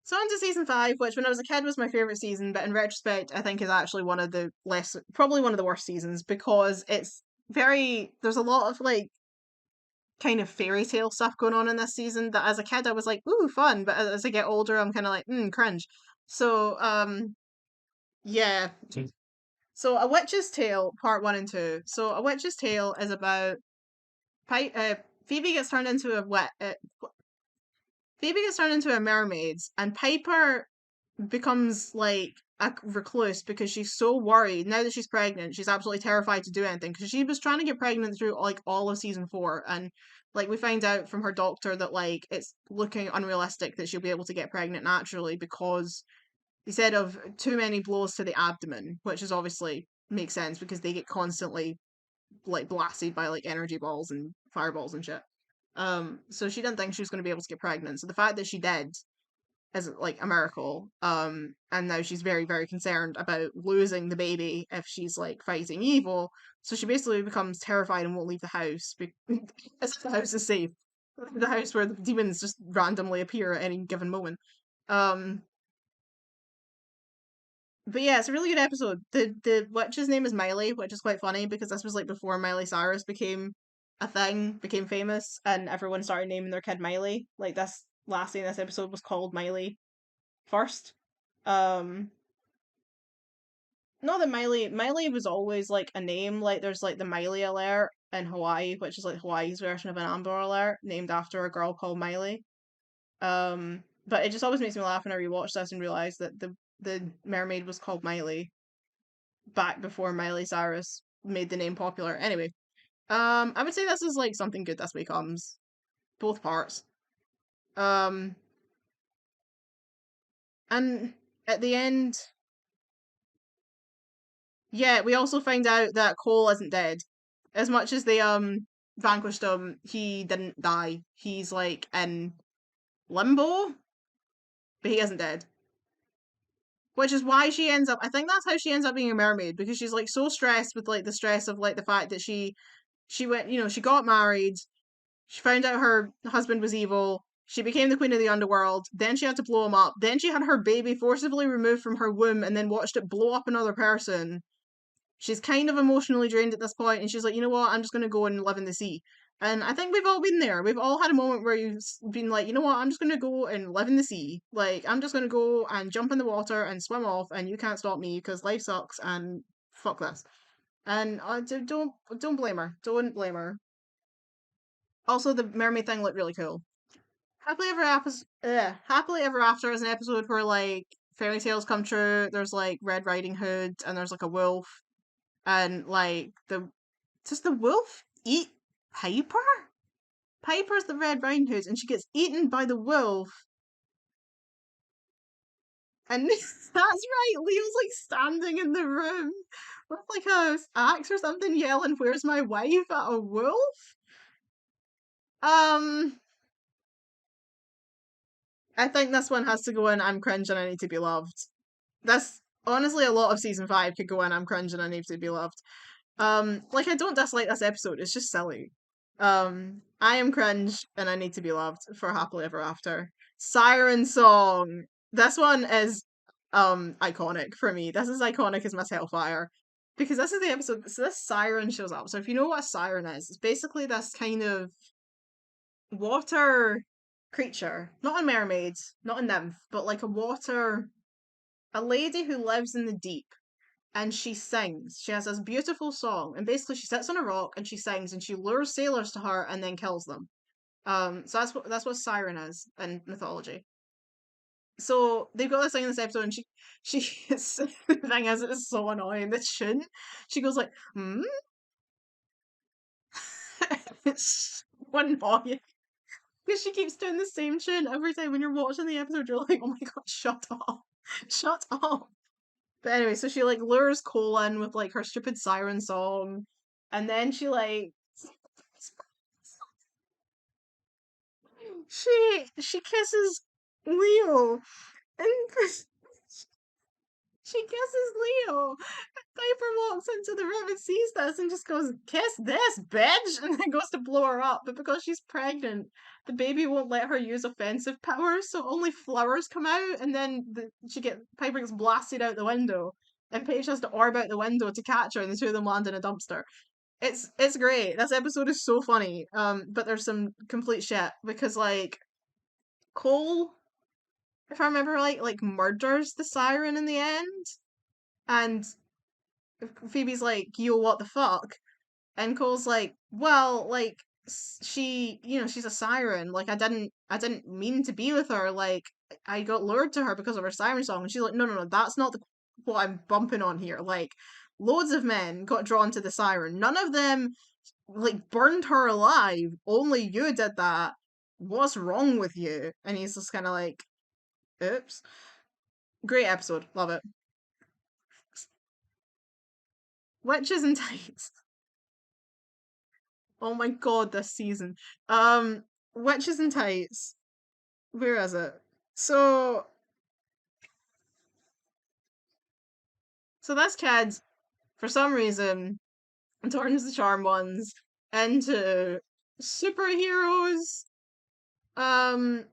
So on to season 5, which when I was a kid was my favourite season, but in retrospect I think is actually one of the probably one of the worst seasons because there's a lot of like kind of fairy tale stuff going on in this season that as a kid I was like, ooh, fun, but as I get older I'm kind of like, cringe. So, yeah. So A Witch's Tale, part 1 and 2. So A Witch's Tale is about Phoebe gets turned into Phoebe gets turned into a mermaid, and Piper becomes like a recluse because she's so worried now that she's pregnant. She's absolutely terrified to do anything because she was trying to get pregnant through like all of season 4, and like we find out from her doctor that like it's looking unrealistic that she'll be able to get pregnant naturally because he said of too many blows to the abdomen, which is obviously makes sense because they get constantly like blasted by like energy balls and fireballs and shit. So she didn't think she was going to be able to get pregnant. So the fact that she did is like a miracle. And now she's very, very concerned about losing the baby if she's like fighting evil. So she basically becomes terrified and won't leave the house as if the house is safe. The house where the demons just randomly appear at any given moment. Um, but yeah, it's a really good episode. The witch's name is Miley, which is quite funny because this was like before Miley Cyrus became a thing, became famous, and everyone started naming their kid Miley. Like this last scene in this episode was called Miley first. Um Not that Miley was always like a name, like there's like the Miley alert in Hawaii, which is like Hawaii's version of an Amber Alert, named after a girl called Miley. But it just always makes me laugh when I rewatch this and realize that the mermaid was called Miley back before Miley Cyrus made the name popular. Anyway, I would say this is like something good this week comes. Both parts. Um, and at the end, yeah, we also find out that Cole isn't dead. As much as they vanquished him, he didn't die. He's like in limbo, but he isn't dead. Which is why she ends up I think that's how she ends up being a mermaid, because she's like so stressed with like the stress of like the fact that she went, she got married. She found out her husband was evil. She became the queen of the underworld. Then she had to blow him up. Then she had her baby forcibly removed from her womb and then watched it blow up another person. She's kind of emotionally drained at this point, and she's like, you know what? I'm just going to go and live in the sea. And I think we've all been there. We've all had a moment where you've been like, you know what? I'm just going to go and live in the sea. Like, I'm just going to go and jump in the water and swim off, and you can't stop me because life sucks and fuck this. And don't blame her. Don't blame her. Also, the mermaid thing looked really cool. Happily Ever After is an episode where like fairy tales come true. There's like Red Riding Hood, and there's like a wolf, and like does the wolf eat Piper? Piper's the Red Riding Hood, and she gets eaten by the wolf. And that's right, Leo's like standing in the room with like a axe or something, yelling, "Where's my wife?" at a wolf. Um, I think this one has to go in. I'm cringe and I need to be loved. This honestly, a lot of season 5 could go in. I'm cringe and I need to be loved. Like I don't dislike this episode. It's just silly. I am cringe and I need to be loved for Happily Ever After. Siren Song. This one is iconic for me. This is iconic as Miss Hellfire. Because this is the episode, so this siren shows up. So if you know what a siren is, it's basically this kind of water creature. Not a mermaid, not a nymph, but like a lady who lives in the deep, and she sings. She has this beautiful song, and basically she sits on a rock and she sings, and she lures sailors to her and then kills them. So that's what siren is in mythology. So they've got this thing in this episode, and she the thing is, it's so annoying. The tune, she goes like, hmm. It's so annoying because she keeps doing the same tune every time. When you're watching the episode, you're like, oh my god, shut up, shut up. But anyway, so she like lures Cole in with like her stupid siren song, and then she kisses Leo, and She kisses Leo. Piper walks into the room and sees this and just goes, "Kiss this, bitch!" and then goes to blow her up. But because she's pregnant, the baby won't let her use offensive powers, so only flowers come out, and then Piper gets blasted out the window, and Paige has to orb out the window to catch her, and the two of them land in a dumpster. It's great. This episode is so funny. But there's some complete shit because Cole, if I remember right, murders the siren in the end, and Phoebe's like, "Yo, what the fuck?" And Cole's like, "Well, she, she's a siren. I didn't mean to be with her. Like, I got lured to her because of her siren song." And she's like, "No, no, no, that's not what I'm bumping on here. Like, loads of men got drawn to the siren. None of them burned her alive. Only you did that. What's wrong with you?" And he's just kind of like, "Oops." Great episode. Love it. Witches and Tights. Oh my god, this season. Witches and Tights. Where is it? So, so this kid, for some reason, turns the charm ones into superheroes. Um,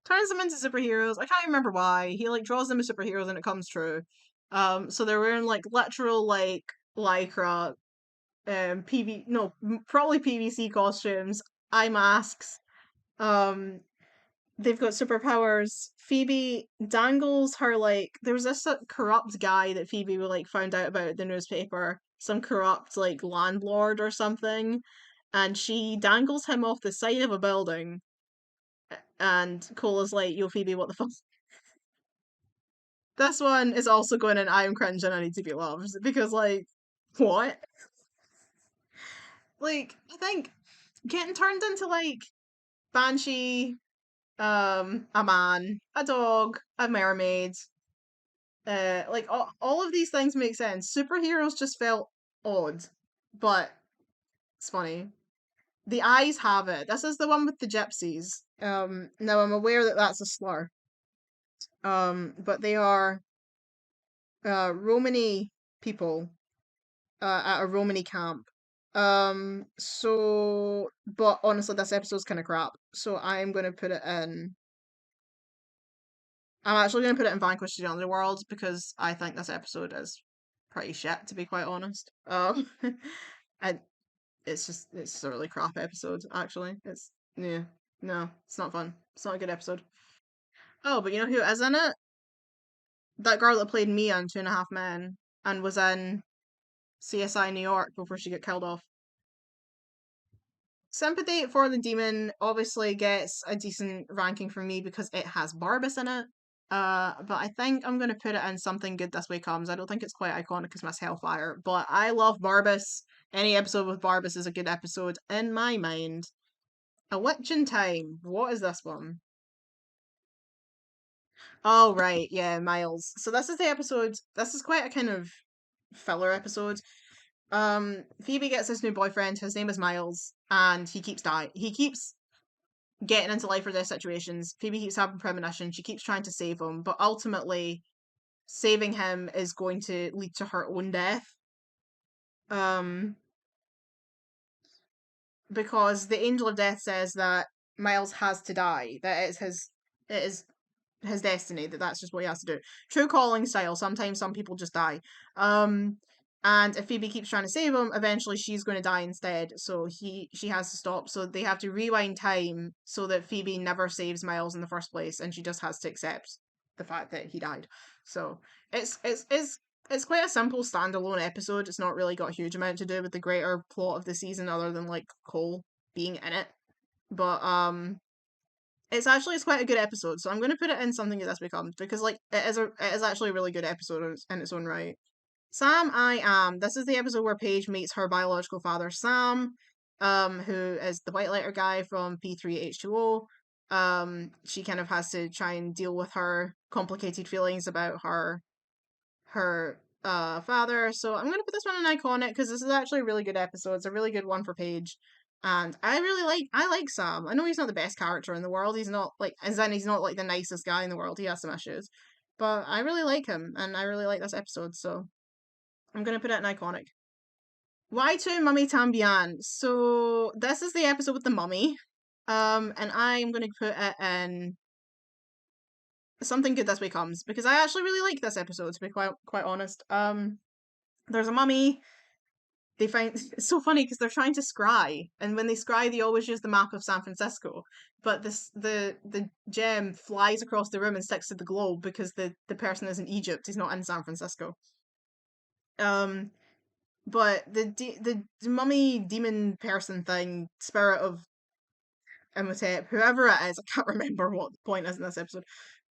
turns them into superheroes. I can't remember why. He draws them as superheroes and it comes true. So they're wearing literal lycra, probably PVC costumes, eye masks. Um, they've got superpowers. Phoebe dangles her there was this corrupt guy that Phoebe found out about at the newspaper, some corrupt landlord or something, and she dangles him off the side of a building. And Cole is like, "Yo, Phoebe, what the fuck?" This one is also going in I am cringe and I need to be loved because what? I think getting turned into Banshee, a man, a dog, a mermaid, all of these things make sense. Superheroes just felt odd, but it's funny. The eyes have it. This is the one with the gypsies. Now I'm aware that that's a slur. But they are Romani people at a Romani camp. But honestly, this episode's kind of crap. So I'm gonna put it in. I'm actually gonna put it in Vanquish the Underworld because I think this episode is pretty shit, to be quite honest. And it's a really crap episode. Actually, yeah, no, it's not fun. It's not a good episode. Oh, but you know who is in it? That girl that played Mia in Two and a Half Men and was in CSI New York before she got killed off. Sympathy for the Demon obviously gets a decent ranking from me because it has Barbas in it. But I think I'm gonna put it in Something Good This Way Comes. I don't think it's quite iconic as Miss Hellfire, but I love Barbas. Any episode with Barbas is a good episode in my mind. A Witch in Time. What is this one? Oh right, yeah, Miles. So this is the episode. This is quite a kind of filler episode. Phoebe gets this new boyfriend. His name is Miles, and he keeps dying. He keeps getting into life or death situations. Phoebe keeps having premonition. She keeps trying to save him, but ultimately, saving him is going to lead to her own death. Um, because the Angel of Death says that Miles has to die. That it is his destiny. That's just what he has to do. True calling style. Sometimes some people just die. Um, and if Phoebe keeps trying to save him, eventually she's going to die instead. So she has to stop. So they have to rewind time so that Phoebe never saves Miles in the first place, and she just has to accept the fact that he died. So it's quite a simple standalone episode. It's not really got a huge amount to do with the greater plot of the season, other than Cole being in it. But it's quite a good episode, so I'm going to put it in Something That This Becomes because it is actually a really good episode in its own right. Sam I Am. This is the episode where Paige meets her biological father Sam, who is the white lighter guy from P3H2O. She kind of has to try and deal with her complicated feelings about her father. So I'm gonna put this one in iconic because this is actually a really good episode. It's a really good one for Paige. And I like Sam. I know he's not the best character in the world. He's not he's not the nicest guy in the world. He has some issues. But I really like him, and I really like this episode, so I'm gonna put it in iconic. Y2 Mummy Tambien. So this is the episode with the mummy. And I'm gonna put it in something good this way comes, because I actually really like this episode, to be quite honest. There's a mummy. They find it's so funny because they're trying to scry, and when they scry, they always use the map of San Francisco. But the gem flies across the room and sticks to the globe because the person is in Egypt. He's not in San Francisco. Um, but the mummy demon person thing, spirit of Imhotep, whoever it is, I can't remember what the point is in this episode.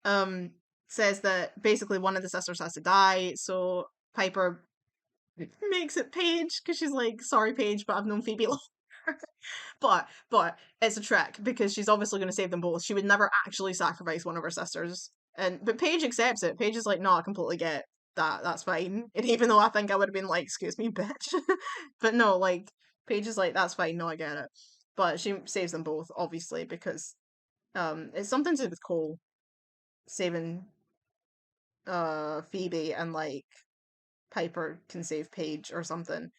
Um, says that basically one of the sisters has to die, so Piper makes it Paige because she's like, sorry, Paige, but I've known Phoebe longer. but it's a trick because she's obviously going to save them both. She would never actually sacrifice one of her sisters, but Paige accepts it. Paige is like, no, I completely get that. That's fine. And even though I think I would have been like, excuse me, bitch, but no, like Paige is like, that's fine. No, I get it. But she saves them both, obviously, because it's something to do with Cole saving Phoebe, and like Piper can save Paige or something.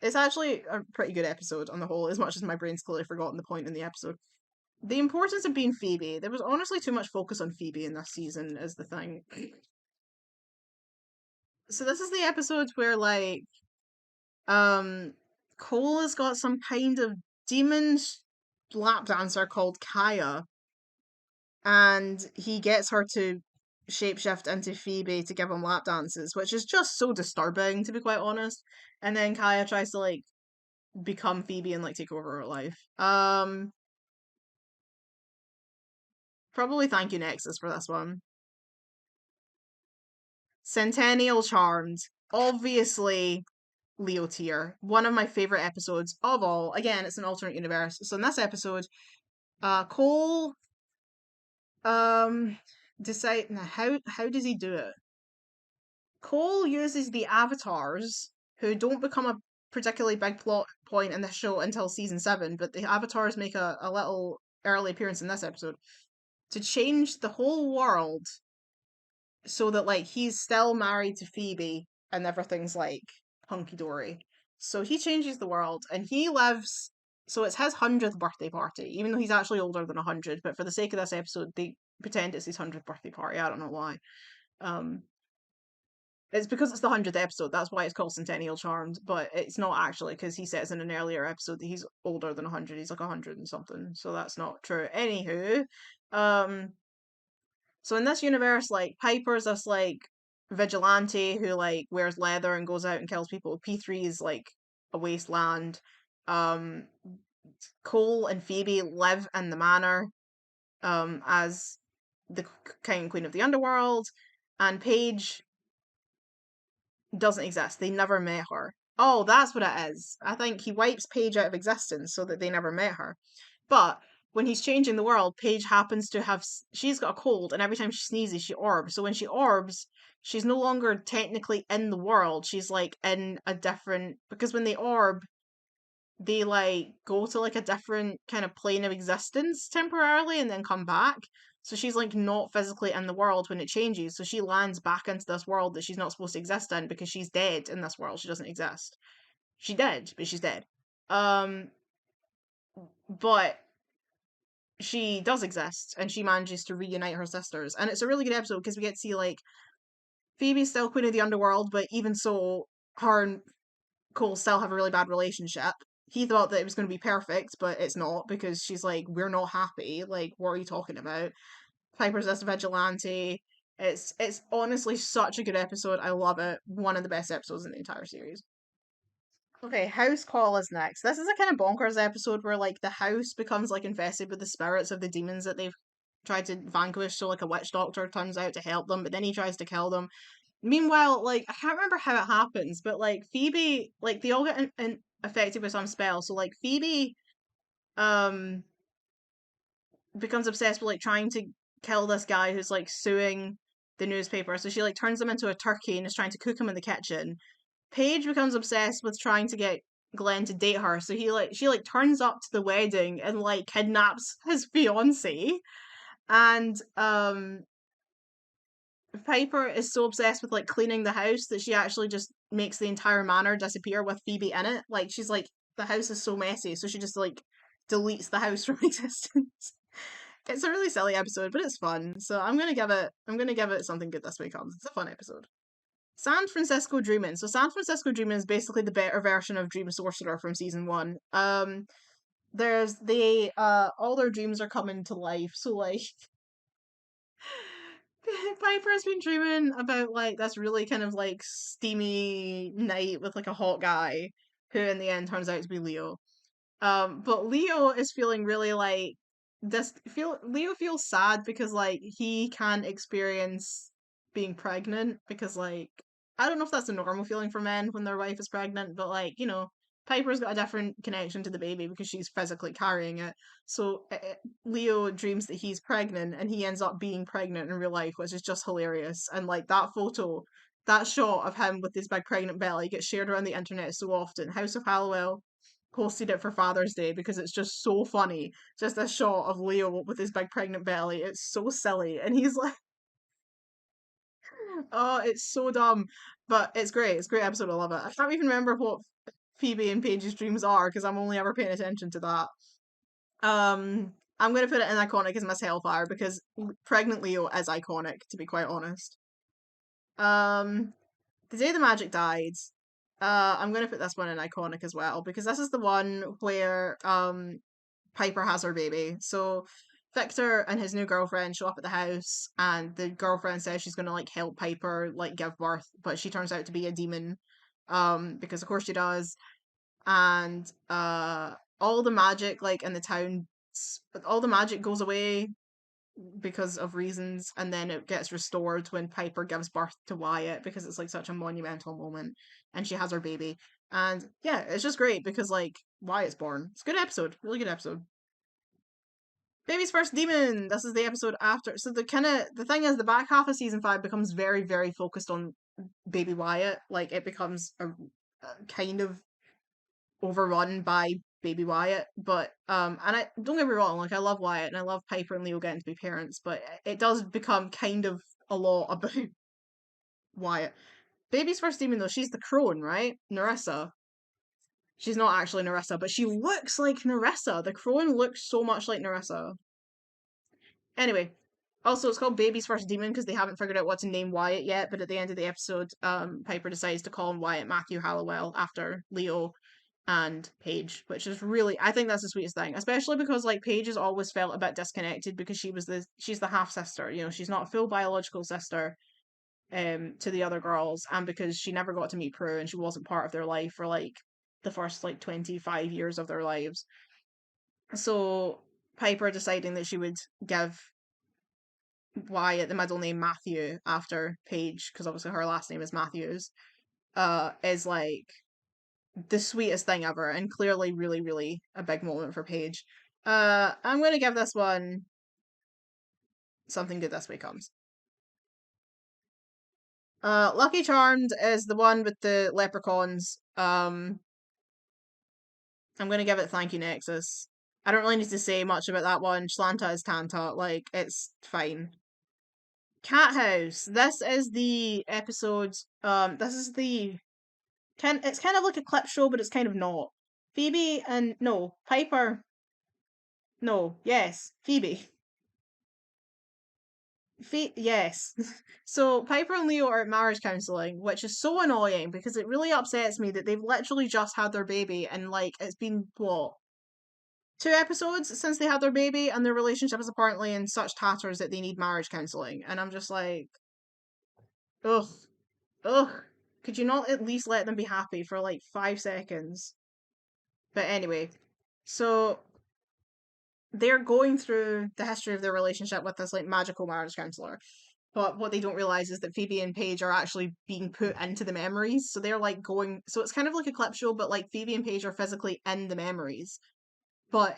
It's actually a pretty good episode on the whole, as much as my brain's clearly forgotten the point in the episode. The importance of being Phoebe. There was honestly too much focus on Phoebe in this season, is the thing. So this is the episode where like um Cole has got some kind of demon lap dancer called Kaya, and he gets her to shapeshift into Phoebe to give him lap dances, which is just so disturbing, to be quite honest. And then Kaya tries to like become Phoebe and like take over her life. Probably Thank You Nexus for this one. Centennial Charmed. Obviously Leo tier. One of my favorite episodes of all. Again, it's an alternate universe. So in this episode, Cole decide now how does he do it? Cole uses the avatars, who don't become a particularly big plot point in this show until season 7, but the avatars make a little early appearance in this episode, to change the whole world so that like he's still married to Phoebe and everything's like hunky dory. So he changes the world and he lives. So it's his 100th birthday party, even though he's actually older than 100. But for the sake of this episode, they pretend it's his 100th birthday party. I don't know why. Um, it's because it's the 100th episode. That's why it's called Centennial Charmed. But it's not actually, because he says in an earlier episode that he's older than 100. He's like 100 and something. So that's not true. Anywho, um, so in this universe, like Piper's this like vigilante who like wears leather and goes out and kills people. P3 is like a wasteland. Um, Cole and Phoebe live in the manor as the king and queen of the underworld, and Paige doesn't exist. They never met her. Oh, that's what it is. I think he wipes Paige out of existence so that they never met her. But when he's changing the world, Paige happens to have. She's got a cold, and every time she sneezes, she orbs. So when she orbs, she's no longer technically in the world. She's like in a different. Because when they orb, they like go to like a different kind of plane of existence temporarily and then come back. So she's like not physically in the world when it changes. So she lands back into this world that she's not supposed to exist in because she's dead in this world. She doesn't exist. She did, but she's dead. Um, but she does exist and she manages to reunite her sisters. And it's a really good episode because we get to see like Phoebe's still queen of the underworld, but even so, her and Cole still have a really bad relationship. He thought that it was going to be perfect, but it's not because she's like, we're not happy. Like, what are you talking about? Piper's this vigilante. It's honestly such a good episode. I love it. One of the best episodes in the entire series. Okay, House Call is next. This is a kind of bonkers episode where like the house becomes like infested with the spirits of the demons that they've tried to vanquish. So like a witch doctor turns out to help them, but then he tries to kill them. Meanwhile, like I can't remember how it happens, but like Phoebe, like they all get affected with some spell. So like Phoebe, um, becomes obsessed with like trying to kill this guy who's like suing the newspaper. So she like turns him into a turkey and is trying to cook him in the kitchen. Paige becomes obsessed with trying to get Glenn to date her. So she like turns up to the wedding and like kidnaps his fiance. And Piper is so obsessed with like cleaning the house that she actually just makes the entire manor disappear with Phoebe in it. Like she's like the house is so messy, so she just like deletes the house from existence. It's a really silly episode, but it's fun. So I'm gonna give it something good this week. It's a fun episode. San Francisco Dreamin'. So San Francisco Dreamin' is basically the better version of Dream Sorcerer from season one. There's they all their dreams are coming to life. So like Piper's been dreaming about like this really kind of like steamy night with like a hot guy who in the end turns out to be Leo. But Leo is feeling really like this feel Leo feels sad because like he can't experience being pregnant because like I don't know if that's a normal feeling for men when their wife is pregnant, but like, Piper's got a different connection to the baby because she's physically carrying it. So Leo dreams that he's pregnant and he ends up being pregnant in real life, which is just hilarious. And like that photo, that shot of him with his big pregnant belly gets shared around the internet so often. House of Hallowell posted it for Father's Day because it's just so funny. Just a shot of Leo with his big pregnant belly. It's so silly. And he's like, oh, it's so dumb. But it's great. It's a great episode. I love it. I can't even remember what Phoebe and Paige's dreams are because I'm only ever paying attention to that. I'm gonna put it in iconic as Miss Hellfire because pregnant Leo is iconic, to be quite honest. Um, the day the magic died. I'm gonna put this one in iconic as well because this is the one where Piper has her baby. So Victor and his new girlfriend show up at the house, and the girlfriend says she's gonna like help Piper like give birth, but she turns out to be a demon, because of course she does. And all the magic like in the town, all the magic goes away because of reasons, and then it gets restored when Piper gives birth to Wyatt because it's like such a monumental moment, and she has her baby. And yeah, it's just great because like Wyatt's born. It's a good episode, really good episode. Baby's first demon. This is the episode after. So the thing is, the back half of season 5 becomes very very focused on baby Wyatt. Like it becomes a kind of overrun by baby Wyatt. But and I don't get me wrong, like I love Wyatt and I love Piper and Leo getting to be parents, but it does become kind of a lot about Wyatt. Baby's first demon though, she's the crone, right? Nerissa. She's not actually Nerissa, but she looks like Nerissa. The crone looks so much like Nerissa. Anyway, also it's called Baby's First Demon because they haven't figured out what to name Wyatt yet. But at the end of the episode, Piper decides to call him Wyatt Matthew Hallowell after Leo and Paige, which is really I think that's the sweetest thing, especially because like Paige has always felt a bit disconnected because she's the half sister. She's not a full biological sister to the other girls, and because she never got to meet Prue and she wasn't part of their life for like the first like 25 years of their lives. So Piper deciding that she would give Wyatt the middle name Matthew after Paige, because obviously her last name is Matthews, is like the sweetest thing ever, and clearly really, really a big moment for Paige. I'm gonna give this one something good this way comes. Lucky Charmed is the one with the leprechauns. I'm gonna give it Thank You Nexus. I don't really need to say much about that one. Shlanta is Tanta, like it's fine. Cat House. This is the episode. This is the it's kind of like a clip show, but it's kind of not. Phoebe and no Piper. No, yes, Phoebe. Yes. So Piper and Leo are at marriage counseling, which is so annoying because it really upsets me that they've literally just had their baby and like it's been what 2 episodes since they had their baby and their relationship is apparently in such tatters that they need marriage counseling. And I'm just like, ugh, ugh. Could you not at least let them be happy for like 5 seconds? But anyway, so they're going through the history of their relationship with this like magical marriage counselor. But what they don't realize is that Phoebe and Paige are actually being put into the memories. So they're like going. So it's kind of like a clip show, but like Phoebe and Paige are physically in the memories. But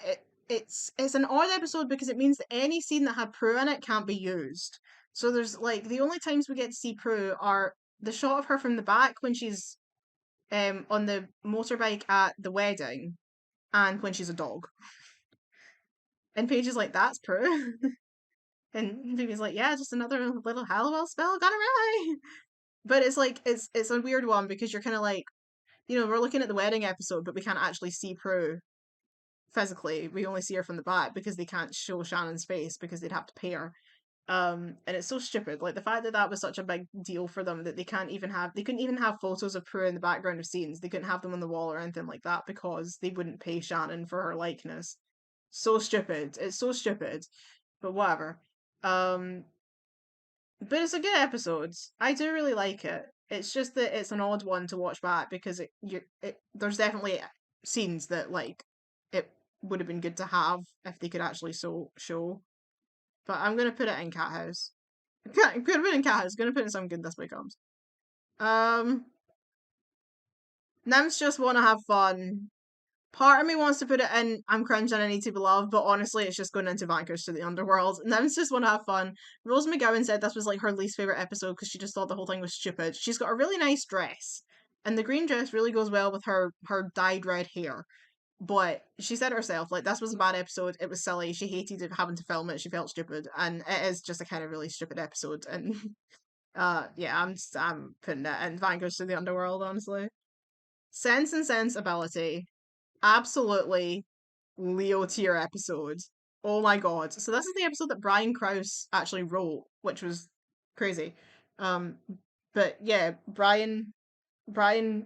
it's an odd episode because it means that any scene that had Prue in it can't be used. So there's like the only times we get to see Prue are the shot of her from the back when she's on the motorbike at the wedding and when she's a dog. And Paige is like, that's Prue. And Phoebe's like, yeah, just another little Halliwell spell gone awry. But it's like it's a weird one because you're kind of like, we're looking at the wedding episode, but we can't actually see Prue physically. We only see her from the back because they can't show Shannon's face because they'd have to pay her. And it's so stupid. Like the fact that that was such a big deal for them that they couldn't even have photos of Prue in the background of scenes. They couldn't have them on the wall or anything like that because they wouldn't pay Shannon for her likeness. So stupid. It's so stupid. But whatever. Um, but it's a good episode. I do really like it. It's just that it's an odd one to watch back because there's definitely scenes that like it would have been good to have if they could actually show. But I'm gonna put it in Cat House. I'm gonna put it in Cat House. Gonna put it in Some Good This Way Comes. Um, Nims just want to have fun. Part of me wants to put it in I'm cringing, I need to be loved, but honestly, it's just going into Vanquish to the Underworld. Nims just want to have fun. Rose McGowan said this was like her least favorite episode because she just thought the whole thing was stupid. She's got a really nice dress, and the green dress really goes well with her dyed red hair. But she said it herself, like, this was a bad episode. It was silly. She hated having to film it. She felt stupid, and it is just a kind of really stupid episode. And yeah, I'm putting it in Vanquish to the Underworld. Honestly, Sense and Sensibility, absolutely Leo tier episode. Oh my god! So this is the episode that Brian Krause actually wrote, which was crazy. Um, but yeah, Brian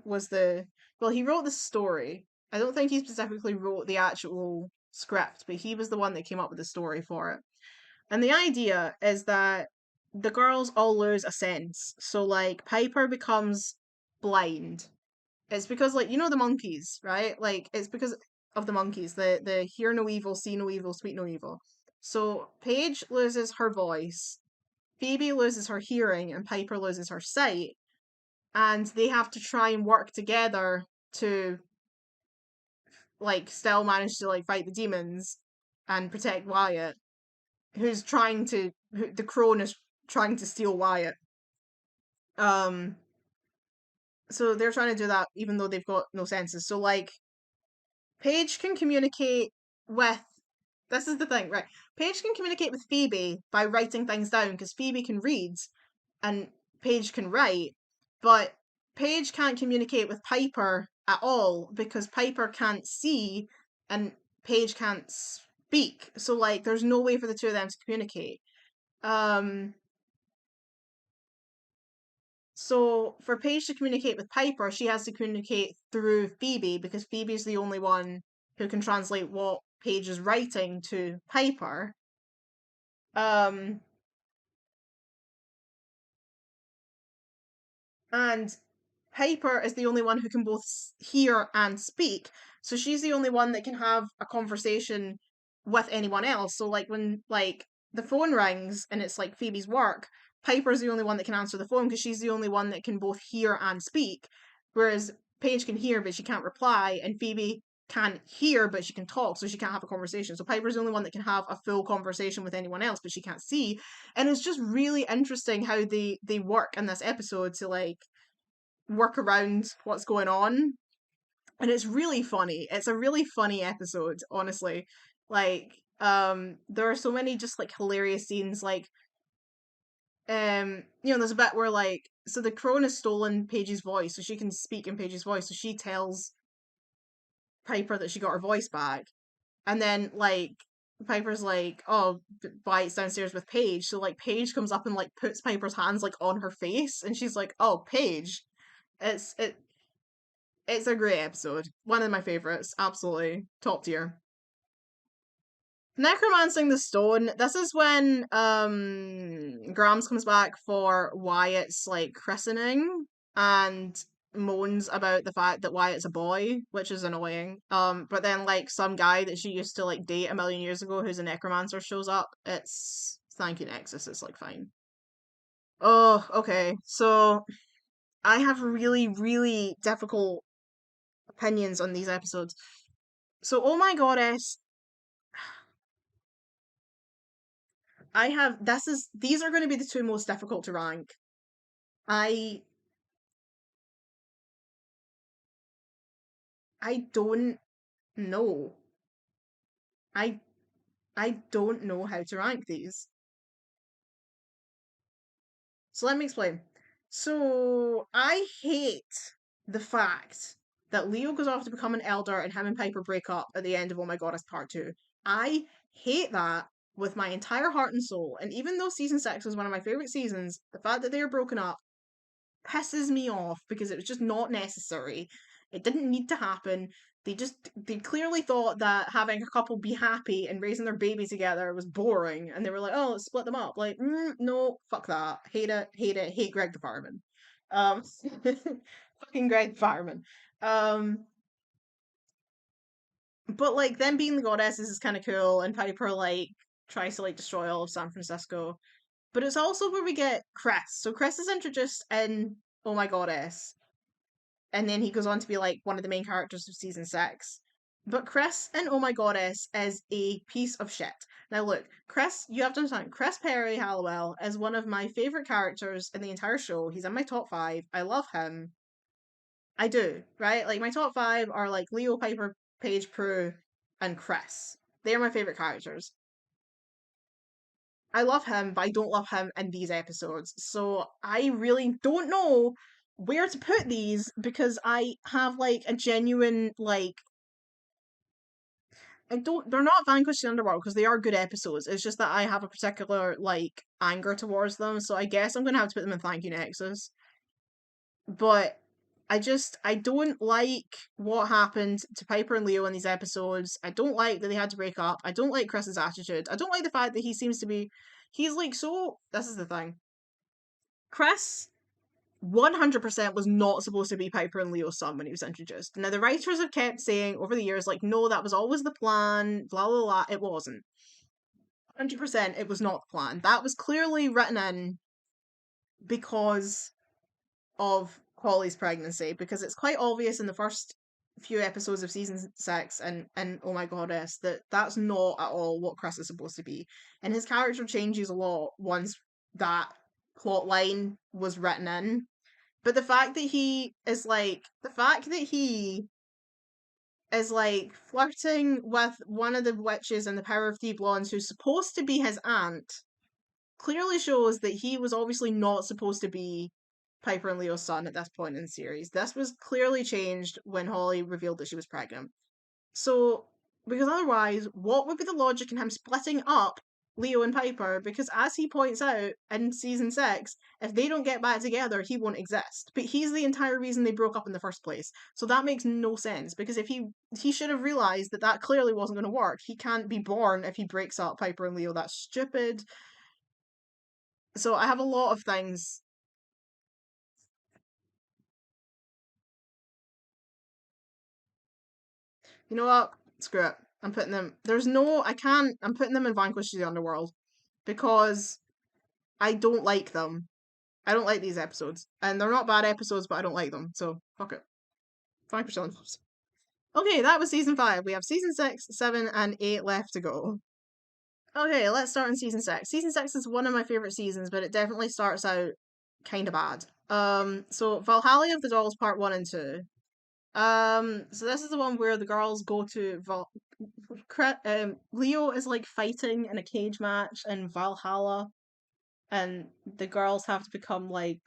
was he wrote the story. I don't think he specifically wrote the actual script, but he was the one that came up with the story for it. And the idea is that the girls all lose a sense. So like Piper becomes blind. It's because like the monkeys, right? Like it's because of the monkeys. The hear no evil, see no evil, speak no evil. So Paige loses her voice, Phoebe loses her hearing, and Piper loses her sight, and they have to try and work together to like still manage to like fight the demons and protect Wyatt, who's the crone is trying to steal Wyatt. Um, so they're trying to do that even though they've got no senses. So like Paige can communicate with. This is the thing, right? Paige can communicate with Phoebe by writing things down because Phoebe can read and Paige can write, but Paige can't communicate with Piper at all because Piper can't see and Paige can't speak. So like there's no way for the two of them to communicate. Um so for Paige to communicate with Piper, she has to communicate through Phoebe because Phoebe's the only one who can translate what Paige is writing to Piper. Um and Piper is the only one who can both hear and speak. So she's the only one that can have a conversation with anyone else. So like when like the phone rings and it's like Phoebe's work, Piper's the only one that can answer the phone because she's the only one that can both hear and speak. Whereas Paige can hear but she can't reply, and Phoebe can't hear but she can talk, so she can't have a conversation. So Piper's the only one that can have a full conversation with anyone else, but she can't see. And it's just really interesting how they work in this episode to like work around what's going on. And it's really funny. It's a really funny episode, honestly. Like, there are so many just like hilarious scenes. Like, there's a bit where like, so the crone has stolen Paige's voice, so she can speak in Paige's voice. So she tells Piper that she got her voice back, and then like Piper's like, "Oh, Wyatt's downstairs with Paige." So like Paige comes up and like puts Piper's hands like on her face, and she's like, "Oh, Paige." It It's a great episode. One of my favorites. Absolutely. Top tier. Necromancing the Stone. This is when Grams comes back for Wyatt's like christening and moans about the fact that Wyatt's a boy, which is annoying. But then like some guy that she used to like date a million years ago who's a necromancer shows up. It's thank you, Nexus, it's like fine. Oh, okay. So I have really, really difficult opinions on these episodes. So, oh my goddess, I have these are going to be the two most difficult to rank. I I don't know. I I don't know how to rank these. So let me explain. So I hate the fact that Leo goes off to become an elder and him and Piper break up at the end of Oh My Goddess Part 2. I hate that with my entire heart and soul. And even though season 6 was one of my favorite seasons, the fact that they are broken up pisses me off because it was just not necessary. It didn't need to happen. They clearly thought that having a couple be happy and raising their baby together was boring, and they were like, "Oh, let's split them up." Like, no, fuck that. Hate it, hate it, hate Greg the fireman. Um, fucking Greg the fireman. Um, but like them being the goddesses is kind of cool, and Piper like tries to like destroy all of San Francisco. But it's also where we get Chris. So Chris is introduced in Oh My Goddess, and then he goes on to be like one of the main characters of season 6. But Chris in Oh My Goddess is a piece of shit. Now look, Chris, you have to understand, Chris Perry Halliwell is one of my favourite characters in the entire show. He's in my top 5. I love him. I do, right? Like my top 5 are like Leo, Piper, Paige, Prue, and Chris. They are my favourite characters. I love him, but I don't love him in these episodes. So I really don't know where to put these because I have like a genuine like I don't they're not Vanquish the Underworld because they are good episodes. It's just that I have a particular like anger towards them, so I guess I'm gonna have to put them in Thank You Nexus. But I don't like what happened to Piper and Leo in these episodes. I don't like that they had to break up. I don't like Chris's attitude. I don't like the fact that he seems to be he's like so this is the thing. Chris 100% was not supposed to be Piper and Leo's son when he was introduced. Now, the writers have kept saying over the years, like, no, that was always the plan, blah, blah, blah. It wasn't. 100% it was not the plan. That was clearly written in because of Holly's pregnancy, because it's quite obvious in the first few episodes of season 6 and Oh My Goddess that that's not at all what Chris is supposed to be. And his character changes a lot once that plot line was written in. But the fact that he is like flirting with one of the witches in the Power of Three Blondes who's supposed to be his aunt clearly shows that he was obviously not supposed to be Piper and Leo's son at this point in the series. This was clearly changed when Holly revealed that she was pregnant. So, because otherwise, what would be the logic in him splitting up Leo and Piper? Because as he points out in season 6, if they don't get back together, he won't exist. But he's the entire reason they broke up in the first place. So that makes no sense because if he should have realized that that clearly wasn't going to work. He can't be born if he breaks up Piper and Leo. That's stupid. So I have a lot of things. You know what? Screw it. I'm putting them. There's no. I can't. I'm putting them in Vanquish the Underworld because I don't like them. I don't like these episodes. And they're not bad episodes, but I don't like them. So, fuck it. 5%. Okay, that was season 5. We have season 6, 7, and 8 left to go. Okay, let's start in season 6. Season 6 is one of my favourite seasons, but it definitely starts out kind of bad. So Valhalla of the Dolls Part 1 and 2. So this is the one where the girls go to Leo is like fighting in a cage match in Valhalla, and the girls have to become like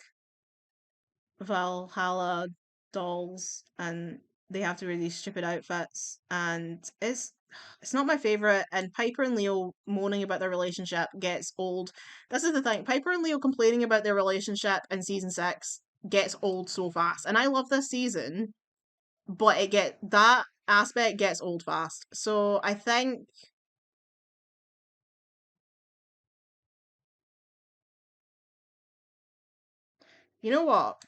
Valhalla dolls, and they have to wear these stupid outfits, and it's not my favorite. And Piper and Leo moaning about their relationship gets old. This is the thing: Piper and Leo complaining about their relationship in season 6 gets old so fast. And I love this season, but that aspect gets old fast. So I think you know what?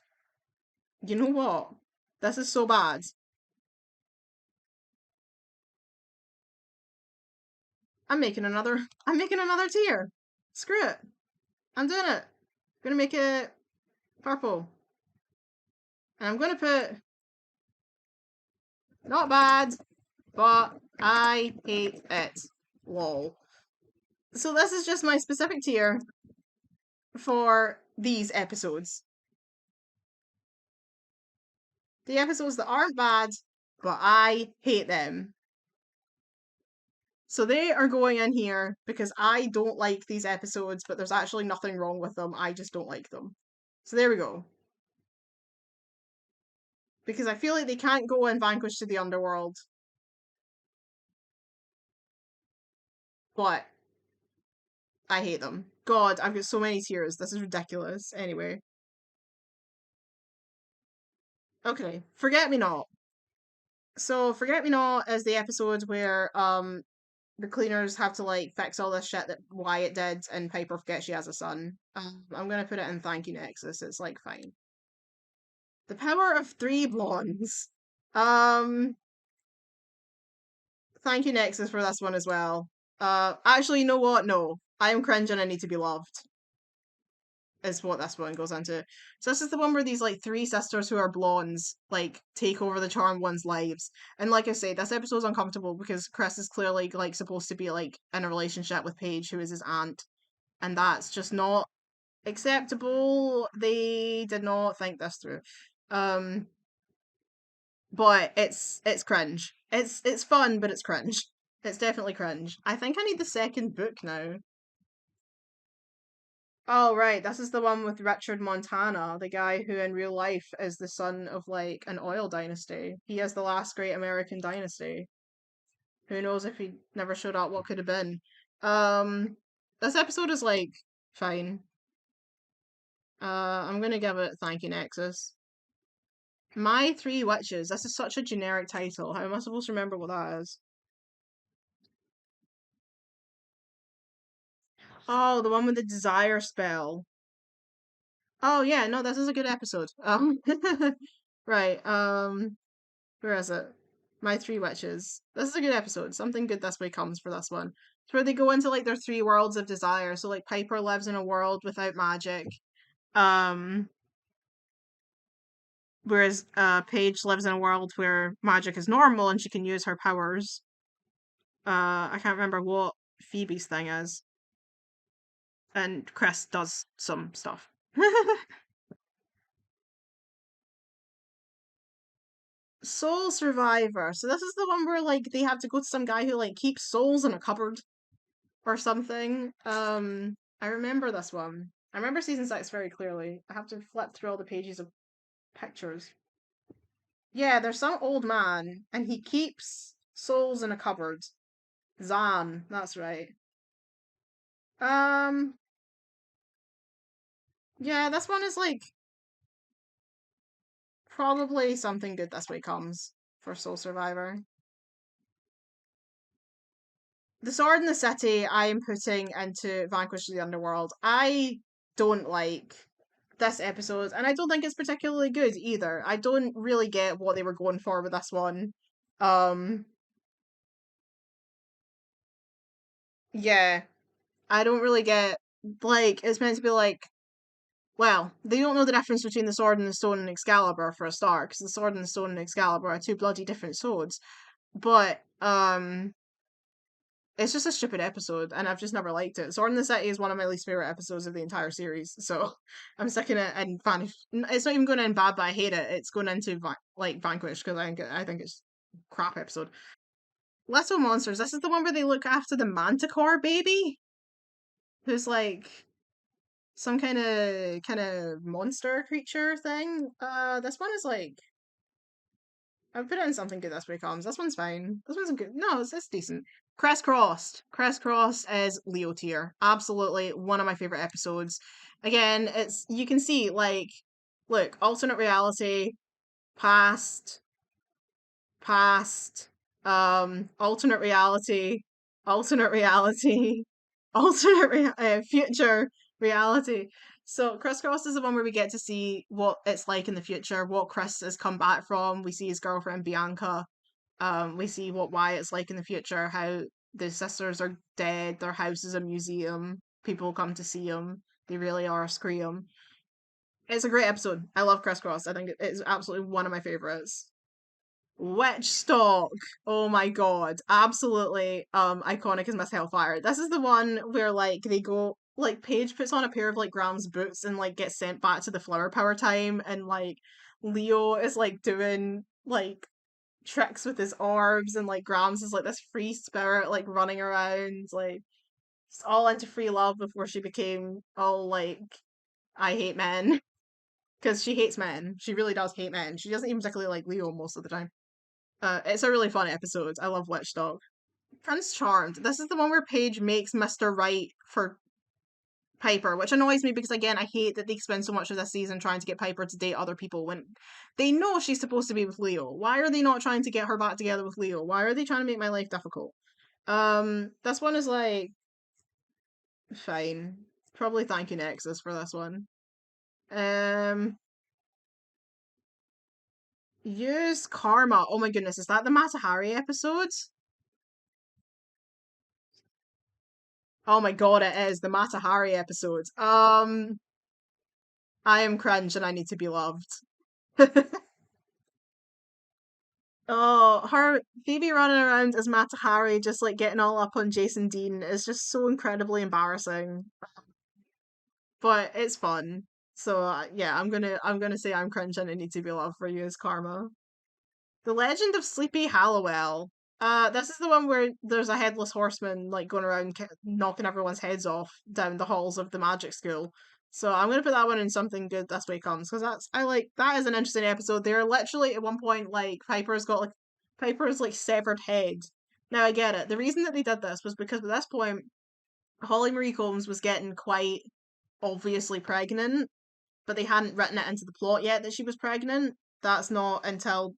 You know what? This is so bad. I'm making another tier. Screw it. I'm doing it. I'm gonna make it purple. And I'm gonna put not bad, but I hate it. Lol. So this is just my specific tier for these episodes. The episodes that aren't bad, but I hate them. So they are going in here because I don't like these episodes, but there's actually nothing wrong with them. I just don't like them. So there we go. Because I feel like they can't go and vanquish to the underworld. But I hate them. God, I've got so many tears. This is ridiculous. Anyway. Okay. Forget Me Not. So Forget Me Not is the episode where the cleaners have to like fix all this shit that Wyatt did and Piper forgets she has a son. I'm gonna put it in Thank You Nexus. It's like fine. The Power of Three Blondes. Um Thank You Nexus for this one as well. Actually, you know what? No. I am cringe and I need to be loved. Is what this one goes into. So this is the one where these like three sisters who are blondes like take over the charmed one's lives. And like I say, this episode's uncomfortable because Chris is clearly like supposed to be like in a relationship with Paige, who is his aunt, and that's just not acceptable. They did not think this through. Um but it's cringe. It's fun, but it's cringe. It's definitely cringe. I think I need the second book now. Oh, right. This is the one with Richard Montana, the guy who in real life is the son of like an oil dynasty. He is the last great American dynasty. Who knows if he never showed up, what could have been. Um, this episode is like fine. I'm gonna give it Thank You Nexus. My Three Witches. This is such a generic title. How am I supposed to remember what that is? Oh, the one with the desire spell. Oh yeah, no, this is a good episode. Right. Where is it? My Three Witches. This is a good episode. Something good this way comes for this one. It's where they go into like their three worlds of desire. So like Piper lives in a world without magic. Um Whereas Paige lives in a world where magic is normal and she can use her powers. I can't remember what Phoebe's thing is. And Chris does some stuff. Soul Survivor. So this is the one where like they have to go to some guy who like keeps souls in a cupboard or something. I remember this one. I remember season 6 very clearly. I have to flip through all the pages of pictures. Yeah, there's some old man and he keeps souls in a cupboard. Zan, that's right. Um, yeah, this one is like probably something good this way comes for Soul Survivor. The Sword in the City I am putting into Vanquish the Underworld. I don't like this episode, and I don't think it's particularly good either. I don't really get what they were going for with this one. Um, yeah, I don't really get like it's meant to be like. Well, they don't know the difference between the sword and the stone and Excalibur for a start, because the sword and the stone and Excalibur are two bloody different swords. But it's just a stupid episode, and I've just never liked it. Sword in the City is one of my least favorite episodes of the entire series, so I'm sticking it in Vanish. It's not even going in bad, but I hate it. It's going into like Vanquish because I think it's crap episode. Little Monsters. This is the one where they look after the Manticore baby, who's like some kind of monster creature thing. This one is like I've put it in something good this way comes. This one's fine. This one's good. No, it's decent. Crisscrossed. Crisscross is Leo tier. Absolutely one of my favorite episodes. Again, it's you can see like look, alternate reality, past, past, alternate reality, alternate reality, future reality. So Crisscross is the one where we get to see what it's like in the future, what Chris has come back from. We see his girlfriend Bianca. We see what Wyatt's like in the future, how the sisters are dead, their house is a museum, people come to see them, they really are scream. It's a great episode. I love Crisscross. I think it's absolutely one of my favorites. Witchstalk. Oh my god. Absolutely iconic as Miss Hellfire. This is the one where like they go like Paige puts on a pair of like Graham's boots and like gets sent back to the flower power time and like Leo is like doing like tricks with his orbs, and like Grams is like this free spirit like running around, like just all into free love before she became all like I hate men. Because she hates men. She really does hate men. She doesn't even particularly like Leo most of the time. It's a really fun episode. I love Witch Dog. Prince Charmed. This is the one where Paige makes Mr. Right for Piper, which annoys me because again, I hate that they spend so much of this season trying to get Piper to date other people when they know she's supposed to be with Leo. Why are they not trying to get her back together with Leo? Why are they trying to make my life difficult? This one is like fine. Probably thank you Nexus for this one. Um, use karma. Oh my goodness, is that the Matahari episodes? Oh my god, it is the Matahari episodes. I am cringe and I need to be loved. Oh, her Phoebe running around as Matahari, just like getting all up on Jason Dean is just so incredibly embarrassing. But it's fun. So yeah, I'm gonna say I'm cringe and I need to be loved for you as Karma. The Legend of Sleepy Hallowell. This is the one where there's a headless horseman like going around knocking everyone's heads off down the halls of the magic school. So I'm gonna put that one in something good this way comes because I like that is an interesting episode. They're literally at one point like Piper's like severed head. Now I get it. The reason that they did this was because at this point Holly Marie Combs was getting quite obviously pregnant, but they hadn't written it into the plot yet that she was pregnant. That's not until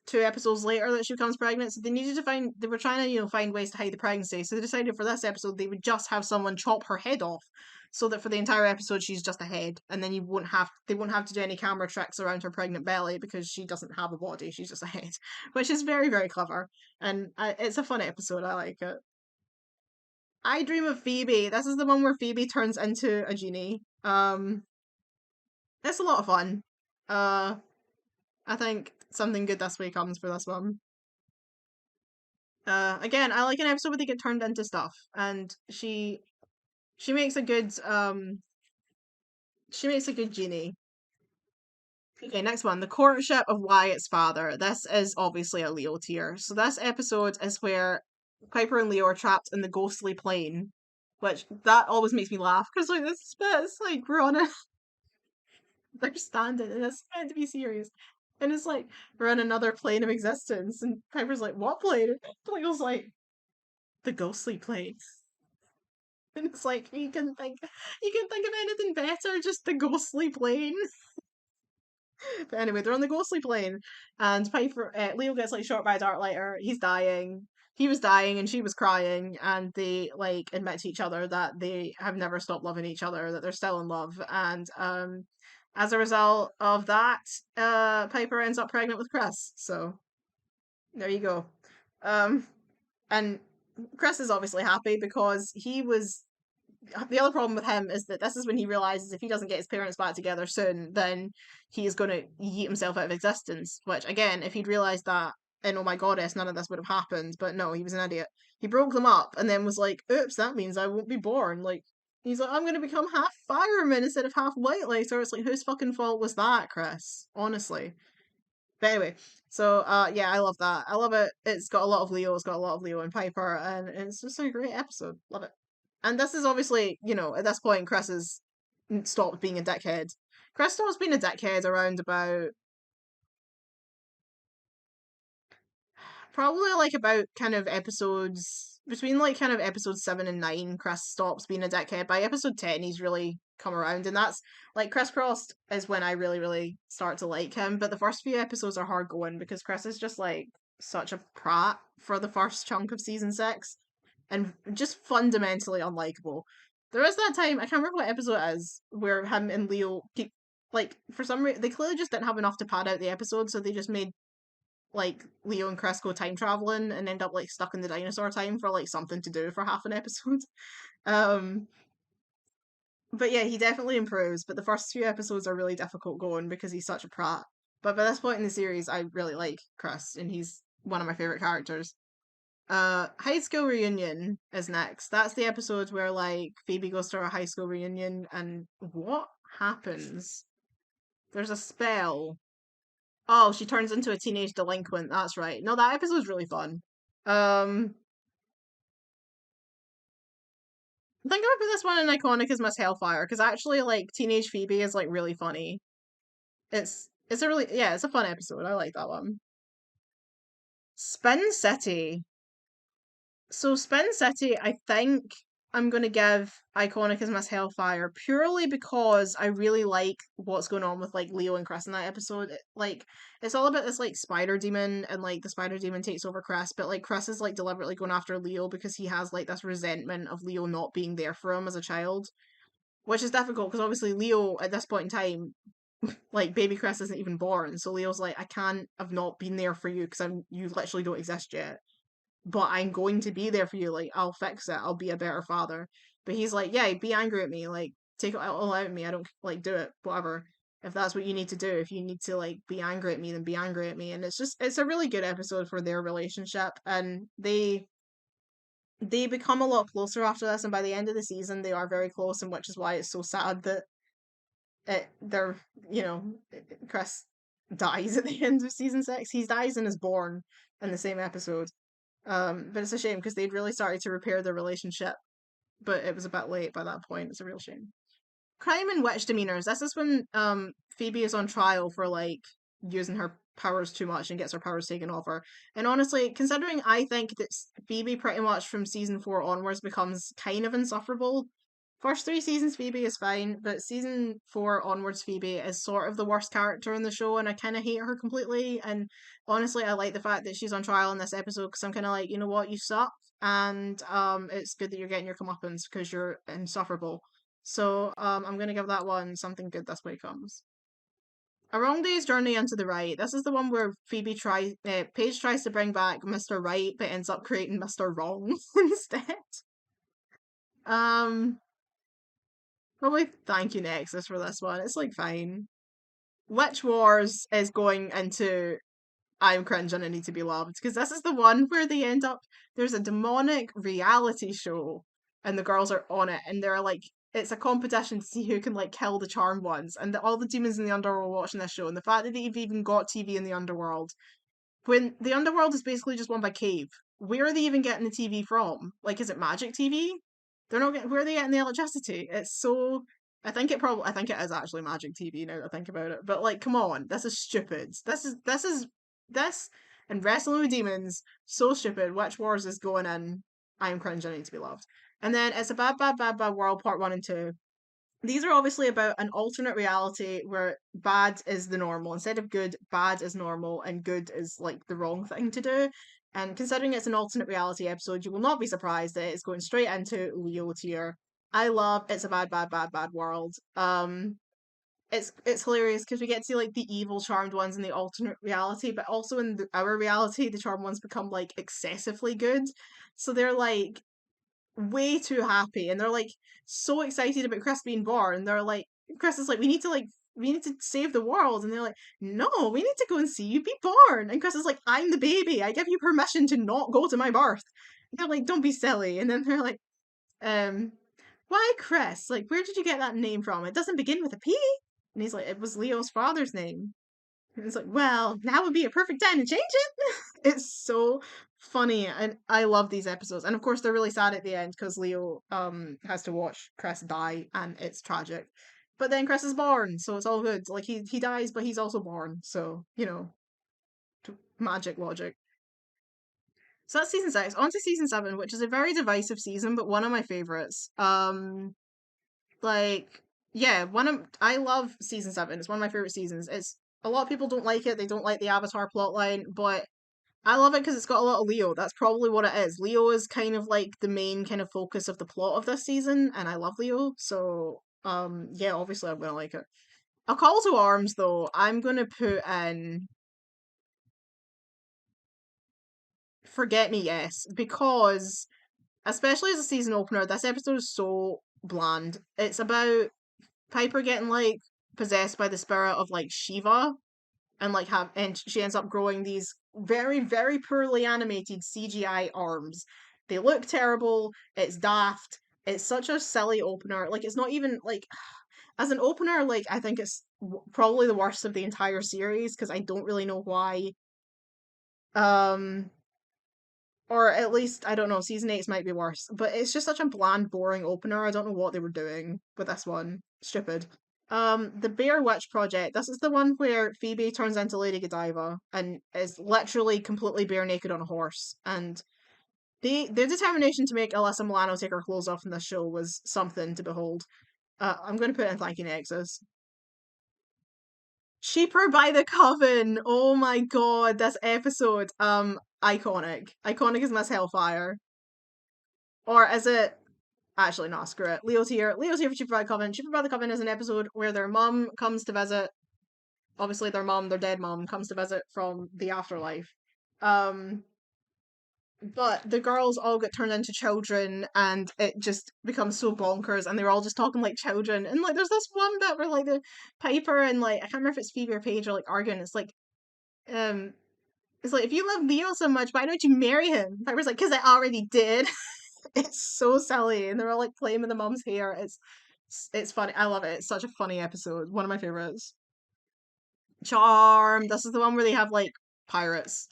2 episodes later that she becomes pregnant. So they needed to find they were trying to, find ways to hide the pregnancy. So they decided for this episode they would just have someone chop her head off. So that for the entire episode she's just a head. And then they won't have to do any camera tricks around her pregnant belly because she doesn't have a body, she's just a head. Which is very, very clever. And it's a fun episode, I like it. I Dream of Phoebe. This is the one where Phoebe turns into a genie. It's a lot of fun. Uh I think something good this way comes for this one. Again, I like an episode where they get turned into stuff, and she makes a good she makes a good genie. Okay, next one, the courtship of Wyatt's father. This is obviously a Leo tier. So this episode is where Piper and Leo are trapped in the ghostly plane, which that always makes me laugh because like this bit is like we're on a they're standing and it's meant to be serious. And it's like we're on another plane of existence, and Piper's like, "What plane?" And Leo's like, "The ghostly plane." And it's like you can think of anything better, just the ghostly plane. But anyway, they're on the ghostly plane, and Piper Leo gets like shot by a dart lighter. He's dying. He was dying, and she was crying, and they like admit to each other that they have never stopped loving each other, that they're still in love, and as a result of that, Piper ends up pregnant with Chris. So there you go. Um, and Chris is obviously happy because he was the other problem with him is that this is when he realizes if he doesn't get his parents back together soon, then he is going to yeet himself out of existence. Which, again, if he'd realized that in Oh My Goddess, none of this would have happened. But no, he was an idiot. He broke them up and then was like, "Oops, that means I won't be born." Like he's like, "I'm going to become half fireman instead of half white later." It's like, whose fucking fault was that, Chris? Honestly. But anyway, so yeah, I love that. I love it. It's got a lot of Leo. It's got a lot of Leo and Piper, and it's just a great episode. Love it. And this is obviously, at this point, Chris has stopped being a dickhead. Chris stops being a dickhead around about probably like about kind of episodes between like kind of episode 7 and 9. Chris stops being a dickhead. By episode 10, he's really come around, and that's like Chris Frost is when I really, really start to like him. But the first few episodes are hard going because Chris is just like such a prat for the first chunk of season 6 and just fundamentally unlikable. There is that time, I can't remember what episode it is, where him and Leo keep, like, for some reason, they clearly just didn't have enough to pad out the episode, so they just made, like, Leo and Chris go time traveling and end up, like, stuck in the dinosaur time for, like, something to do for half an episode. Um, but yeah, he definitely improves, but the first few episodes are really difficult going because he's such a prat. But by this point in the series, I really like Chris, and he's one of my favourite characters. High school reunion is next. That's the episode where like Phoebe goes to a high school reunion and what happens? There's a spell. Oh, she turns into a teenage delinquent. That's right. No, that episode's really fun. Um, I think I would put this one in iconic as Miss Hellfire because actually, like, teenage Phoebe is like really funny. It's a really yeah, it's a fun episode. I like that one. Spin City. So Spin City, I think I'm gonna give iconic as Miss Hellfire purely because I really like what's going on with like Leo and Chris in that episode. Like it's all about this like spider demon and like the spider demon takes over Chris, but like Chris is like deliberately going after Leo because he has like this resentment of Leo not being there for him as a child, which is difficult because obviously Leo at this point in time, like baby Chris isn't even born, so Leo's like I can't have not been there for you because you literally don't exist yet, but I'm going to be there for you. Like, I'll fix it. I'll be a better father. But he's like, yeah, be angry at me. Like, take it all out of me. I don't, like, do it. Whatever. If that's what you need to do, if you need to, like, be angry at me, then be angry at me. And it's a really good episode for their relationship. And they become a lot closer after this. And by the end of the season, they are very close. And which is why it's so sad that they're, you know, Chris dies at the end of season 6. He dies and is born in the same episode. But it's a shame because they'd really started to repair their relationship, but it was a bit late by that point. It's a real shame. Crime and witch demeanors. This is when Phoebe is on trial for like using her powers too much and gets her powers taken off her. And honestly, considering I think that Phoebe pretty much from season 4 onwards becomes kind of insufferable. First 3 seasons Phoebe is fine, but season 4 onwards Phoebe is sort of the worst character in the show, and I kind of hate her completely. And honestly, I like the fact that she's on trial in this episode because I'm kind of like, you know what, you suck, and it's good that you're getting your comeuppance because you're insufferable. So I'm gonna give that one something good this way comes. A Wrong Day's Journey into the Right. This is the one where Paige tries to bring back Mr. Right, but ends up creating Mr. Wrong instead. Um, Probably Thank You Nexus for this one. It's like fine. Witch Wars is going into I'm cringe and I need to be loved because this is the one where they end up there's a demonic reality show and the girls are on it and they're like it's a competition to see who can like kill the charmed ones and all the demons in the underworld are watching this show and the fact that they've even got TV in the underworld when the underworld is basically just one by cave. Where are they even getting the TV from? Like, is it magic TV? They're not getting. Where are they getting the electricity? It's so. I think it is actually magic TV now that I think about it. But like, come on, this is stupid. This and Wrestling with Demons so stupid. Witch Wars is going in. I am cringe. I need to be loved. And then it's a bad world part 1 and 2. These are obviously about an alternate reality where bad is the normal. Instead of good, bad is normal, and good is like the wrong thing to do. And considering it's an alternate reality episode, you will not be surprised that it's going straight into Leo tier. I love It's a Bad World. It's hilarious because we get to see like the evil charmed ones in the alternate reality, but also in our reality, the charmed ones become like excessively good. So they're like way too happy and they're like so excited about Chris being born. They're like, Chris is like, we need to save the world. And they're like, no, we need to go and see you be born. And Chris is like, I'm the baby. I give you permission to not go to my birth. And they're like, don't be silly. And then they're like, um, why Chris? Like, where did you get that name from? It doesn't begin with a P. And he's like, it was Leo's father's name. And it's like, well, now would be a perfect time to change it. It's so funny, and I love these episodes. And of course, they're really sad at the end because Leo has to watch Chris die, and it's tragic. But then Chris is born, so it's all good. Like he dies, but he's also born. So magic logic. So that's season 6. On to season 7, which is a very divisive season, but one of my favorites. Like yeah, I love season 7. It's one of my favorite seasons. It's a lot of people don't like it. They don't like the Avatar plotline, but I love it because it's got a lot of Leo. That's probably what it is. Leo is kind of like the main kind of focus of the plot of this season, and I love Leo. So yeah, obviously I'm gonna like it. A Call to Arms though, I'm gonna put in Forget Me Yes because especially as a season opener, this episode is so bland. It's about Piper getting like possessed by the spirit of like Shiva and she ends up growing these very poorly animated CGI arms. They look terrible. It's daft. It's such a silly opener. Like it's not even like as an opener, like I think it's probably the worst of the entire series because I don't really know why. Um, or at least I don't know. Season 8's might be worse, but it's just such a bland, boring opener. I don't know what they were doing with this one. Stupid. The Bear Witch Project. This is the one where Phoebe turns into Lady Godiva and is literally completely bare naked on a horse. And their determination to make Alyssa Milano take her clothes off in this show was something to behold. I'm going to put it in Thank You Nexus. Cheaper by the Coven. Oh my god, this episode. Iconic. Iconic as Miss Hellfire. Or is it actually not screw it. Leo's here. Leo's here for Cheaper by the Coven. Cheaper by the Coven is an episode where their mum comes to visit. Obviously their mum, their dead mum, comes to visit from the afterlife. Um but the girls all get turned into children and it just becomes so bonkers and they're all just talking like children. And like there's this one bit where like the Piper and like I can't remember if it's Phoebe or Paige are like arguing. Um it's like if you love Leo so much, why don't you marry him? Piper's like, because I already did. It's so silly. And they're all like playing with the mom's hair. It's funny. I love it. It's such a funny episode. One of my favorites. Charm. This is the one where they have like pirates.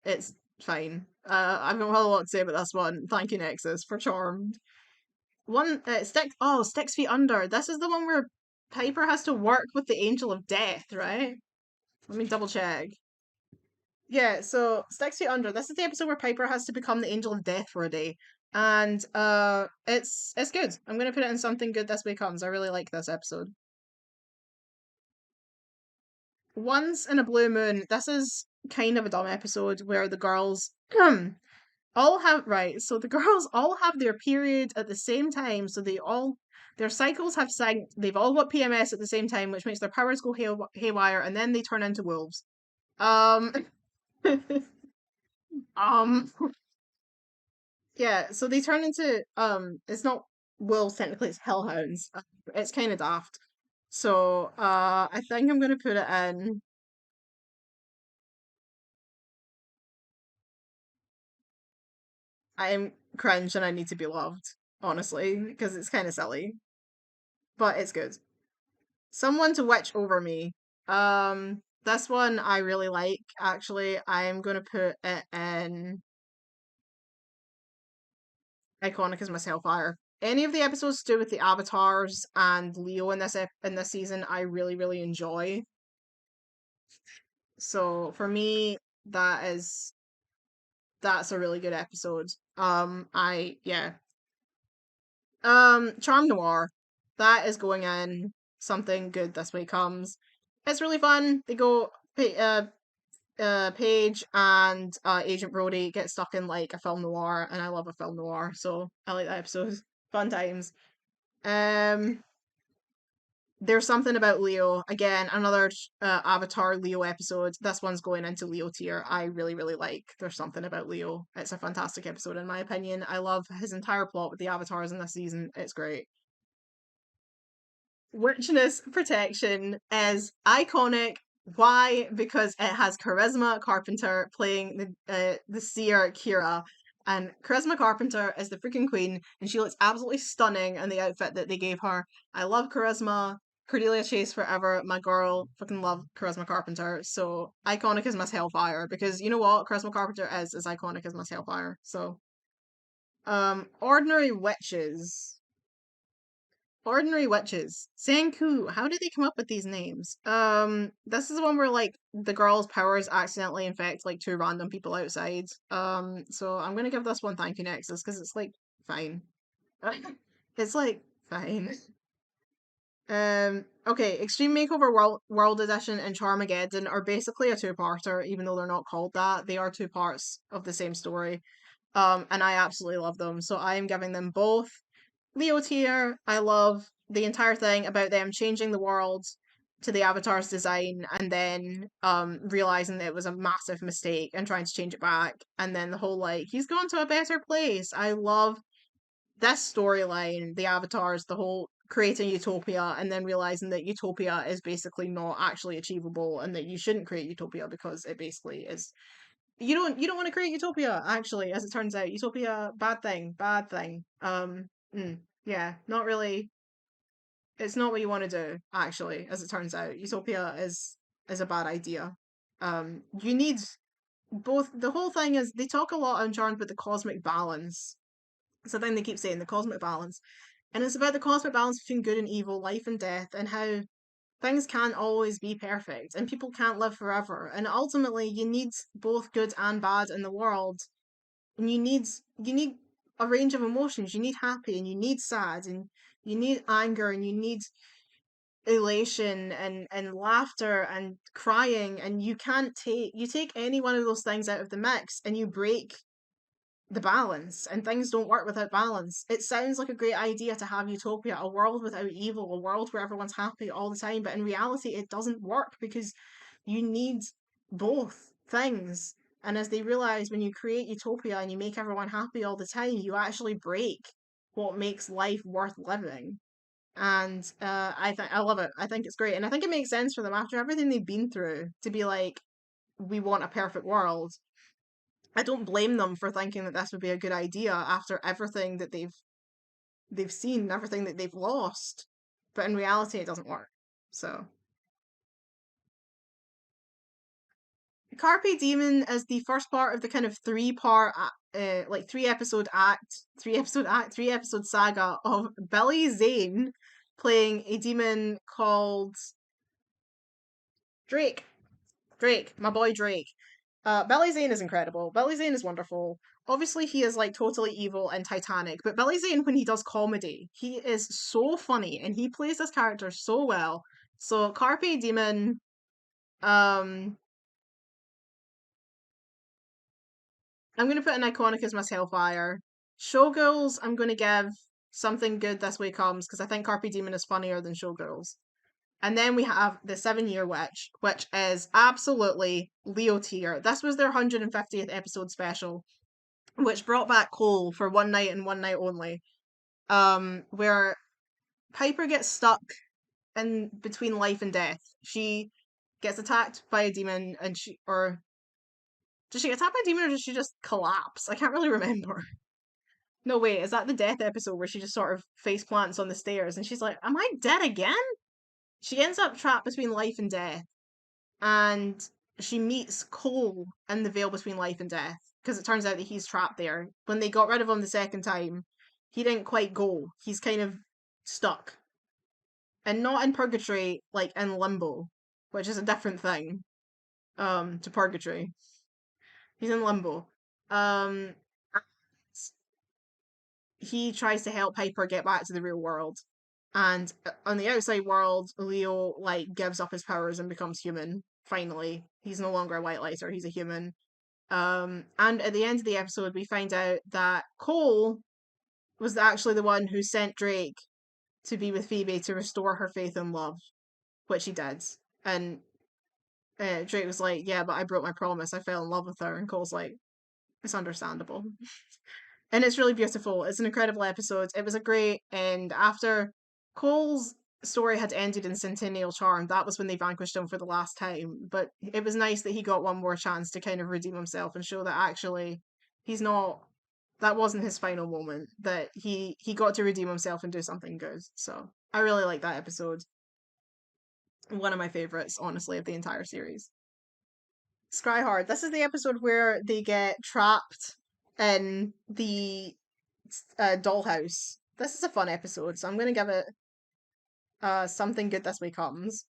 It's fine. I've got a lot to say about this one. Thank you, Nexus, for Charmed. One Six Feet Under. This is the one where Piper has to work with the Angel of Death, right? Let me double check. Yeah, so Six Feet Under. This is the episode where Piper has to become the Angel of Death for a day. And it's good. I'm gonna put it in something good this way comes. I really like this episode. Once in a Blue Moon, this is kind of a dumb episode where the girls all have right, so the girls all have their period at the same time, so their cycles have synced, they've all got PMS at the same time, which makes their powers go haywire, and then they turn into wolves. Um um yeah, so they turn into it's not wolves technically, it's hellhounds. It's kind of daft. So I think I'm gonna put it in I'm cringe and I need to be loved, honestly, because it's kind of silly, but it's good. Someone to witch over me. This one I really like, actually. I'm gonna put it in Iconic as Miss Hellfire. Any of the episodes to do with the avatars and Leo in in this season, I really, really enjoy. So for me, that's a really good episode. I yeah. Charm Noir. That is going in. Something good this way comes. It's really fun. They go Paige and Agent Brody get stuck in like a film noir, and I love a film noir, so I like that episode. Fun times. Um, there's something about Leo. Again, another Avatar Leo episode. This one's going into Leo tier. I really, really like. There's something about Leo. It's a fantastic episode in my opinion. I love his entire plot with the avatars in this season. It's great. Witchness Protection is iconic. Why? Because it has Charisma Carpenter playing the seer Kira, and Charisma Carpenter is the freaking queen, and she looks absolutely stunning in the outfit that they gave her. I love Charisma. Cordelia Chase forever, my girl. Fucking love Charisma Carpenter. So iconic as Miss Hellfire, because you know what, Charisma Carpenter is as iconic as Miss Hellfire. So, Ordinary Witches. Ordinary Witches. Senku. How did they come up with these names? This is the one where like the girl's powers accidentally infect like two random people outside. So I'm gonna give this one Thank You Nexus because it's like fine. It's like fine. Okay, Extreme Makeover World Edition and Charmageddon are basically a two-parter, even though they're not called that. They are two parts of the same story. And I absolutely love them. So I am giving them both Leo tier. I love the entire thing about them changing the world to the Avatar's design and then realizing that it was a massive mistake and trying to change it back. And then the whole like, he's gone to a better place. I love this storyline, the Avatars, the whole creating utopia and then realizing that utopia is basically not actually achievable and that you shouldn't create utopia because it basically is you don't want to create utopia actually, as it turns out. Utopia, bad thing. Yeah, not really. It's not what you want to do, actually, as it turns out. Utopia is a bad idea. You need both. The whole thing is they talk a lot on Charmed about the cosmic balance. It's a thing they keep saying, the cosmic balance. And it's about the cosmic balance between good and evil, life and death, and how things can't always be perfect and people can't live forever. And ultimately you need both good and bad in the world. And you need a range of emotions. You need happy and you need sad and you need anger and you need elation and laughter and crying, and you take any one of those things out of the mix and you break the balance, and things don't work without balance. It sounds like a great idea to have utopia, a world without evil, a world where everyone's happy all the time, but in reality it doesn't work because you need both things. And as they realize, when you create utopia and you make everyone happy all the time, you actually break what makes life worth living. And I love it. I think it's great, and I think it makes sense for them after everything they've been through to be like, we want a perfect world. I don't blame them for thinking that this would be a good idea after everything that they've seen, everything that they've lost. But in reality, it doesn't work. So Carpe Demon is the first part of the kind of like three episode saga of Billy Zane playing a demon called Drake. Drake, my boy Drake. Billy Zane is incredible. Billy Zane is wonderful. Obviously, he is like totally evil and Titanic, but Billy Zane, when he does comedy, he is so funny and he plays this character so well. So, Carpe Demon, um, I'm gonna put an iconic as Miss Hellfire. Showgirls, I'm gonna give Something Good This Way Comes because I think Carpe Demon is funnier than Showgirls. And then we have the 7 Year Witch, which is absolutely Leo tier. This was their 150th episode special, which brought back Cole for one night and one night only. Where Piper gets stuck in between life and death. She gets attacked by a demon, and does she get attacked by a demon or does she just collapse? I can't really remember. No, wait, is that the death episode where she just sort of face plants on the stairs and she's like, "Am I dead again?" She ends up trapped between life and death, and she meets Cole in the veil between life and death because it turns out that he's trapped there. When they got rid of him the second time, he didn't quite go. He's kind of stuck. And not in purgatory, like in limbo, which is a different thing to purgatory. He's in limbo. Um he tries to help Piper get back to the real world. And on the outside world, Leo like gives up his powers and becomes human. Finally, he's no longer a white lighter; he's a human. And at the end of the episode, we find out that Cole was actually the one who sent Drake to be with Phoebe to restore her faith in love, which he did. And Drake was like, "Yeah, but I broke my promise. I fell in love with her." And Cole's like, "It's understandable." And it's really beautiful. It's an incredible episode. It was a great end. After Cole's story had ended in Centennial Charm, that was when they vanquished him for the last time. But it was nice that he got one more chance to kind of redeem himself and show that actually he's not that wasn't his final moment, that he got to redeem himself and do something good. So I really like that episode. One of my favorites, honestly, of the entire series. Scry Hard. This is the episode where they get trapped in the dollhouse. This is a fun episode, so I'm gonna give it Something Good This Way Comes.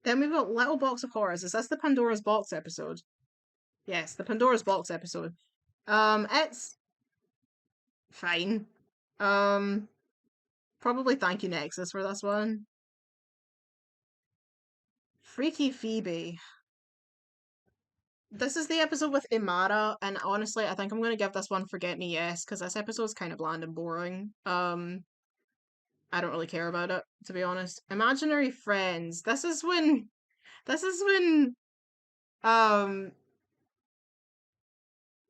Then we've got Little Box of Horrors. Is this the Pandora's Box episode? Yes, the Pandora's Box episode. It's fine. Um, Probably Thank You Nexus for this one. Freaky Phoebe. This is the episode with Imara, and honestly, I think I'm gonna give this one Forget Me Yes, because this episode's kind of bland and boring. I don't really care about it, to be honest. Imaginary Friends. This is when um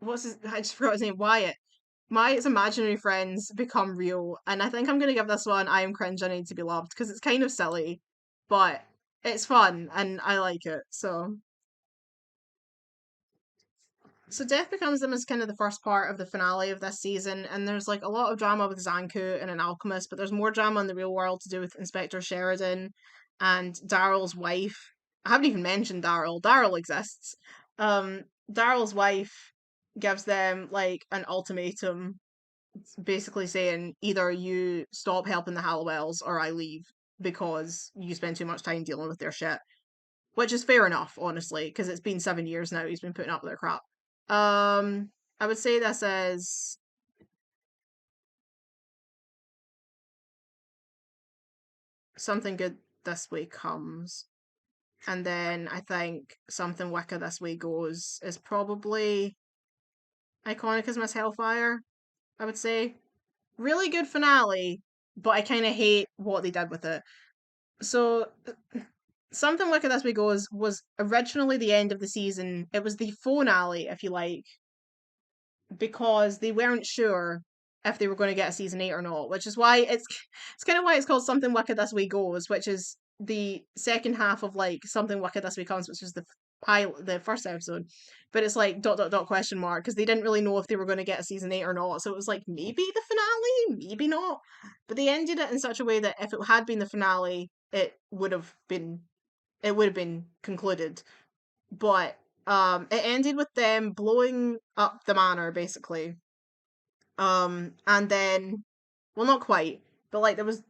I just forgot his name, Wyatt. Wyatt's imaginary friends become real, and I think I'm gonna give this one I Am Cringe, I Need to Be Loved, because it's kind of silly, but it's fun and I like it, so So Death Becomes Them is kind of the first part of the finale of this season, and there's like a lot of drama with Zanku and an alchemist, but there's more drama in the real world to do with Inspector Sheridan and Daryl's wife. I haven't even mentioned Daryl. Daryl exists. Um, Daryl's wife gives them like an ultimatum, basically saying either you stop helping the Halliwells or I leave because you spend too much time dealing with their shit. Which is fair enough, honestly, because it's been 7 years now he's been putting up with their crap. I would say this is Something Good This Way Comes. And then I think Something Wicked This Way Goes is probably iconic as Miss Hellfire, I would say. Really good finale, but I kind of hate what they did with it. So, Something Wicked This Way Goes was originally the end of the season. It was the finale, if you like, because they weren't sure if they were going to get a season 8 or not, which is why it's kind of why it's called Something Wicked This Way Goes, which is the second half of like Something Wicked This Way Comes, which is the pilot, the first episode. But it's like dot dot dot question mark because they didn't really know if they were going to get a season 8 or not. So it was like maybe the finale, maybe not. But they ended it in such a way that if it had been the finale, it would have been concluded. But it ended with them blowing up the manor basically. And then, well, not quite, but like there was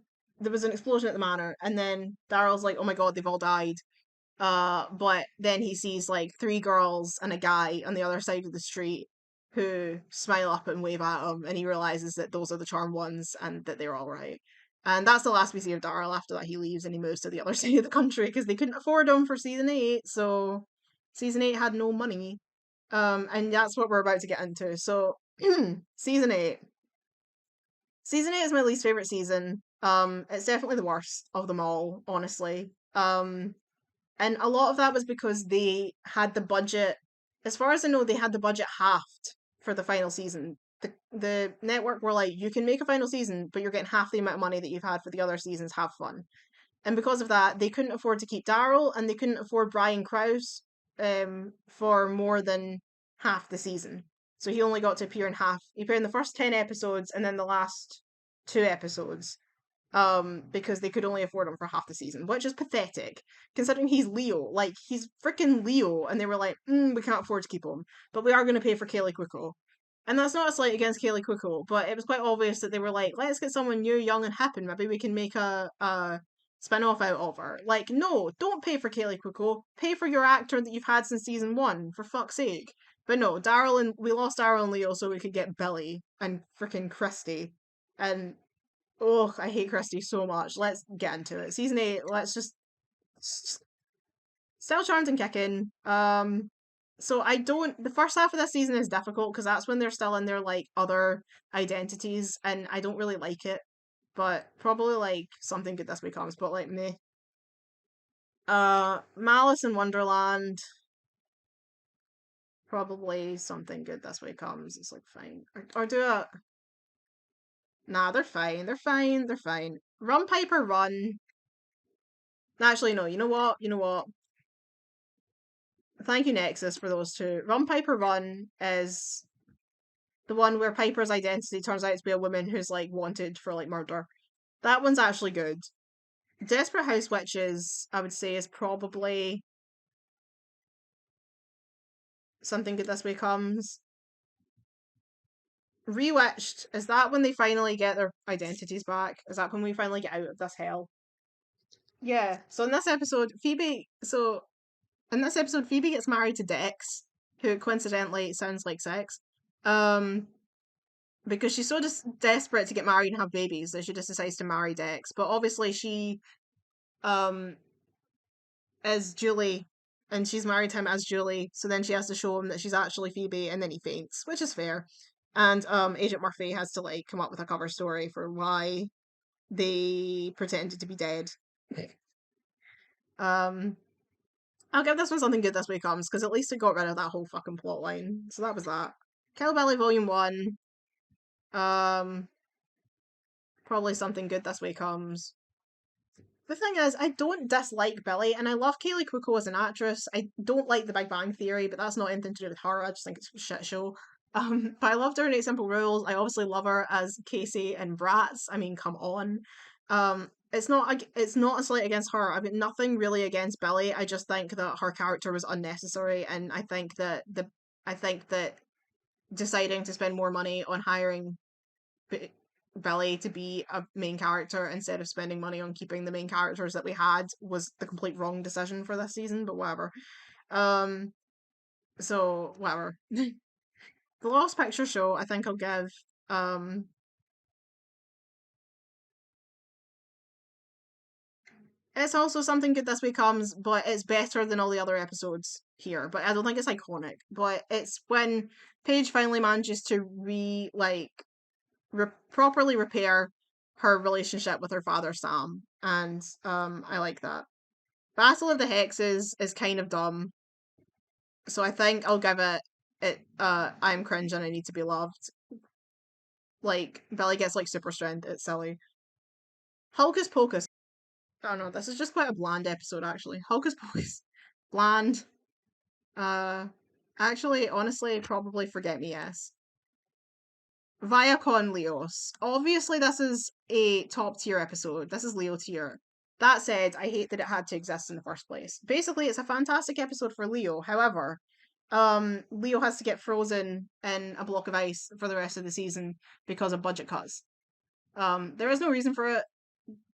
an explosion at the manor, and then Daryl's like, "Oh my god, they've all died." But then he sees like three girls and a guy on the other side of the street who smile up and wave at him, and he realizes that those are the charmed ones and that they're all right. And that's the last we see of Daryl. After that, he leaves and he moves to the other side of the country because they couldn't afford him for season 8. So season 8 had no money. And that's what we're about to get into. So season 8. Season 8 is my least favorite season. It's definitely the worst of them all, honestly. And a lot of that was because they had the budget, as far as I know, they had the budget halved for the final season. The network were like, you can make a final season, but you're getting half the amount of money that you've had for the other seasons. Have fun. And because of that, they couldn't afford to keep Daryl, and they couldn't afford Brian Krause for more than half the season. So he only got to appear in half. He appeared in the first 10 episodes and then the last 2 episodes, because they could only afford him for half the season, which is pathetic considering he's Leo. Like, he's freaking Leo, and they were like, we can't afford to keep him, but we are going to pay for Kaylee Cuoco. And that's not a slight against Kaylee Cuoco, but it was quite obvious that they were like, let's get someone new, young, and hip, and maybe we can make a spin off out of her. Like, no, don't pay for Kaylee Cuoco. Pay for your actor that you've had since season 1, for fuck's sake. But no, we lost Daryl and Leo so we could get Billy and freaking Christy. And oh, I hate Christy so much. Let's get into it. Season 8, let's just still charmed and kicking. So I don't. The first half of this season is difficult because that's when they're still in their like other identities, and I don't really like it. But probably like Something Good This Way Comes, but like me. Malice in Wonderland. Probably Something Good This Way Comes. It's like fine, or do a. Nah, they're fine. They're fine. They're fine. Run Piper Run. Actually, no. You know what? You know what? Thank you, Nexus, for those two. Run Piper Run is the one where Piper's identity turns out to be a woman who's like wanted for like murder. That one's actually good. Desperate House Witches, I would say, is probably Something Good This Way Comes. Rewitched, is that when they finally get their identities back? Is that when we finally get out of this hell? Yeah. So in this episode, Phoebe gets married to Dex, who coincidentally sounds like sex. Um, because she's so desperate to get married and have babies that she just decides to marry Dex. But obviously she um is Julie, and she's married to him as Julie, so then she has to show him that she's actually Phoebe, and then he faints, which is fair. And Agent Murphy has to like come up with a cover story for why they pretended to be dead. um I'll give this one Something Good This Way Comes, because at least it got rid of that whole fucking plot line. So that was that. Kill Billy Volume 1. Um, Probably Something Good This Way Comes. The thing is, I don't dislike Billy, and I love Kaylee Cuoco as an actress. I don't like The Big Bang Theory, but that's not anything to do with her. I just think it's a shit show. But I loved her in Eight Simple Rules. I obviously love her as Casey in Bratz. I mean, come on. It's not a slight against her. I've got nothing really against Billy. I just think that her character was unnecessary, and I think that deciding to spend more money on hiring Billy to be a main character instead of spending money on keeping the main characters that we had was the complete wrong decision for this season, but whatever. Um, so whatever. The Lost Picture Show, I think I'll give um it's also something good this week comes, but it's better than all the other episodes here. But I don't think it's iconic. But it's when Paige finally manages to properly repair her relationship with her father Sam, and I like that. Battle of the Hexes is kind of dumb, so I think I'll give it. I'm cringe and I need to be loved. Like Billy gets like super strength. It's silly. Hocus Pocus. I don't know. This is just quite a bland episode actually. Hocus Pocus, bland. Uh, actually, honestly, probably Forget Me Yes. Viacon Leos. Obviously, this is a top tier episode. This is Leo tier. That said, I hate that it had to exist in the first place. Basically, it's a fantastic episode for Leo. However, Leo has to get frozen in a block of ice for the rest of the season because of budget cuts. There is no reason for it.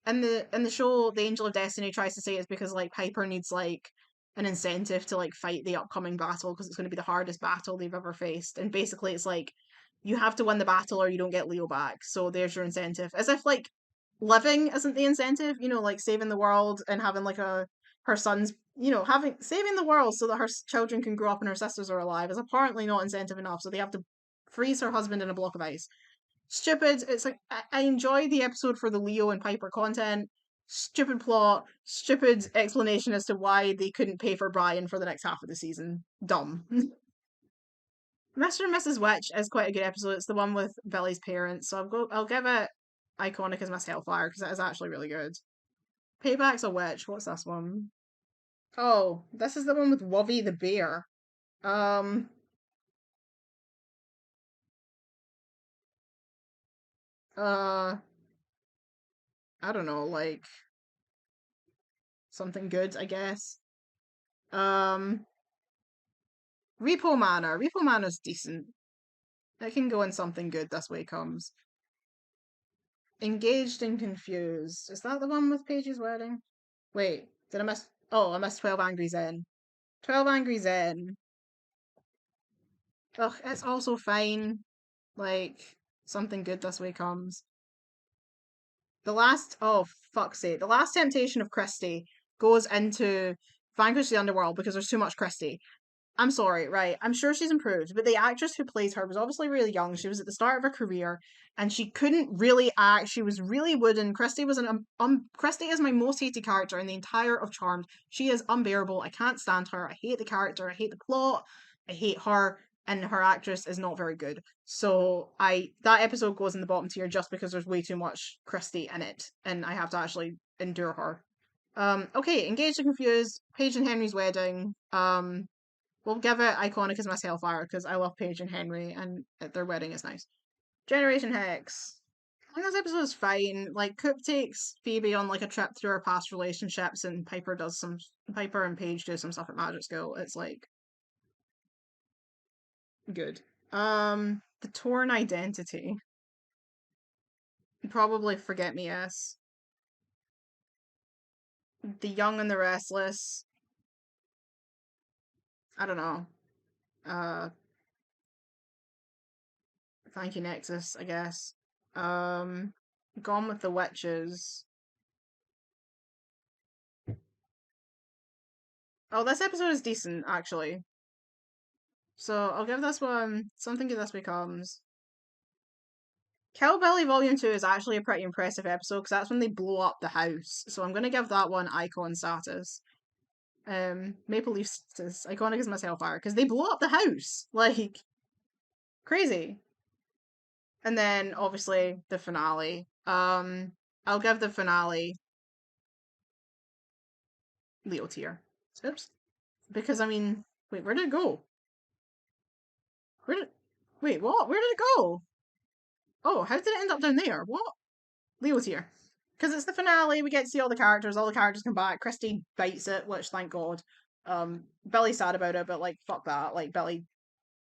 In the show, the Angel of Destiny tries to say it's because like Piper needs like an incentive to like fight the upcoming battle because it's going to be the hardest battle they've ever faced. And basically, it's like you have to win the battle or you don't get Leo back. So there's your incentive. As if like living isn't the incentive, like saving the world and having like her son's, having saving the world so that her children can grow up and her sisters are alive is apparently not incentive enough. So they have to freeze her husband in a block of ice. Stupid. It's like I enjoy the episode for the Leo and Piper content. Stupid plot, stupid explanation as to why they couldn't pay for Brian for the next half of the season. Dumb. Mr. and Mrs. Witch is quite a good episode. It's the one with Billy's parents, so I'll give it iconic as Miss Hellfire because it is actually really good. Payback's a witch. What's this one? Oh, this is the one with Wovey the bear. Um, uh, I don't know, like something good, I guess. Um, Repo Manor. Repo Manor's decent. It can go in something good this way comes. Engaged and Confused. Is that the one with Paige's wedding? Wait, did I miss? Oh, I missed 12 Angry Zen. 12 Angry Zen. Ugh, it's also fine. Like, something good this way comes. Oh, fuck's sake. The Last Temptation of Christie goes into Vanquish the Underworld because there's too much Christie. I'm sorry, right? I'm sure she's improved, but the actress who plays her was obviously really young. She was at the start of her career, and she couldn't really act. She was really wooden. Christy was Christy is my most hated character in the entire of Charmed. She is unbearable. I can't stand her. I hate the character. I hate the plot. I hate her, and her actress is not very good. So that episode goes in the bottom tier just because there's way too much Christy in it, and I have to actually endure her. Okay, Engaged and Confused, Paige and Henry's wedding. We'll give it iconic as Miss Hellfire because I love Paige and Henry and their wedding is nice. Generation Hex. I think this episode is fine. Like Coop takes Phoebe on like a trip through her past relationships and Piper and Paige do some stuff at Magic School. It's like good. The Torn Identity. Probably Forget Me Yes. The Young and the Restless. I don't know. Uh Thank You Nexus, I guess. Um Gone with the Witches. Oh, this episode is decent, actually. So I'll give this one something good this becomes. Cowbelly Volume 2 is actually a pretty impressive episode because that's when they blow up the house. So I'm gonna give that one icon status. Maple Leaf status. Iconic as Miss Hellfire because they blow up the house. Like crazy. And then obviously the finale. I'll give the finale Leo tier. Oops. Because, I mean, wait, where did it go? Wait, what? Where did it go? Oh, how did it end up down there? What? Leo's here. Because it's the finale, we get to see all the characters come back. Christy bites it, which thank God. Billy's sad about it, but like, fuck that. Like, Billy,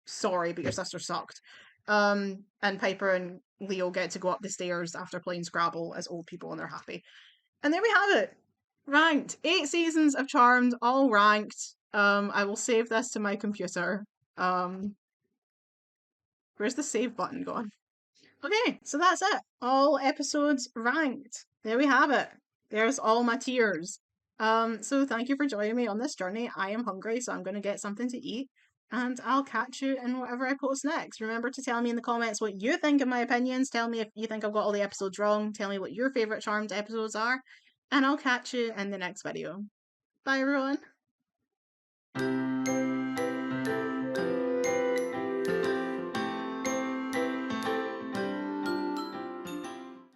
sorry, but your sister sucked. And Piper and Leo get to go up the stairs after playing Scrabble as old people and they're happy. And there we have it. Ranked. 8 seasons of Charmed, all ranked. I will save this to my computer. Where's the save button gone? Okay, so that's it. All episodes ranked. There we have it. There's all my tiers. So thank you for joining me on this journey. I am hungry, so I'm going to get something to eat. And I'll catch you in whatever I post next. Remember to tell me in the comments what you think of my opinions. Tell me if you think I've got all the episodes wrong. Tell me what your favourite Charmed episodes are. And I'll catch you in the next video. Bye, everyone.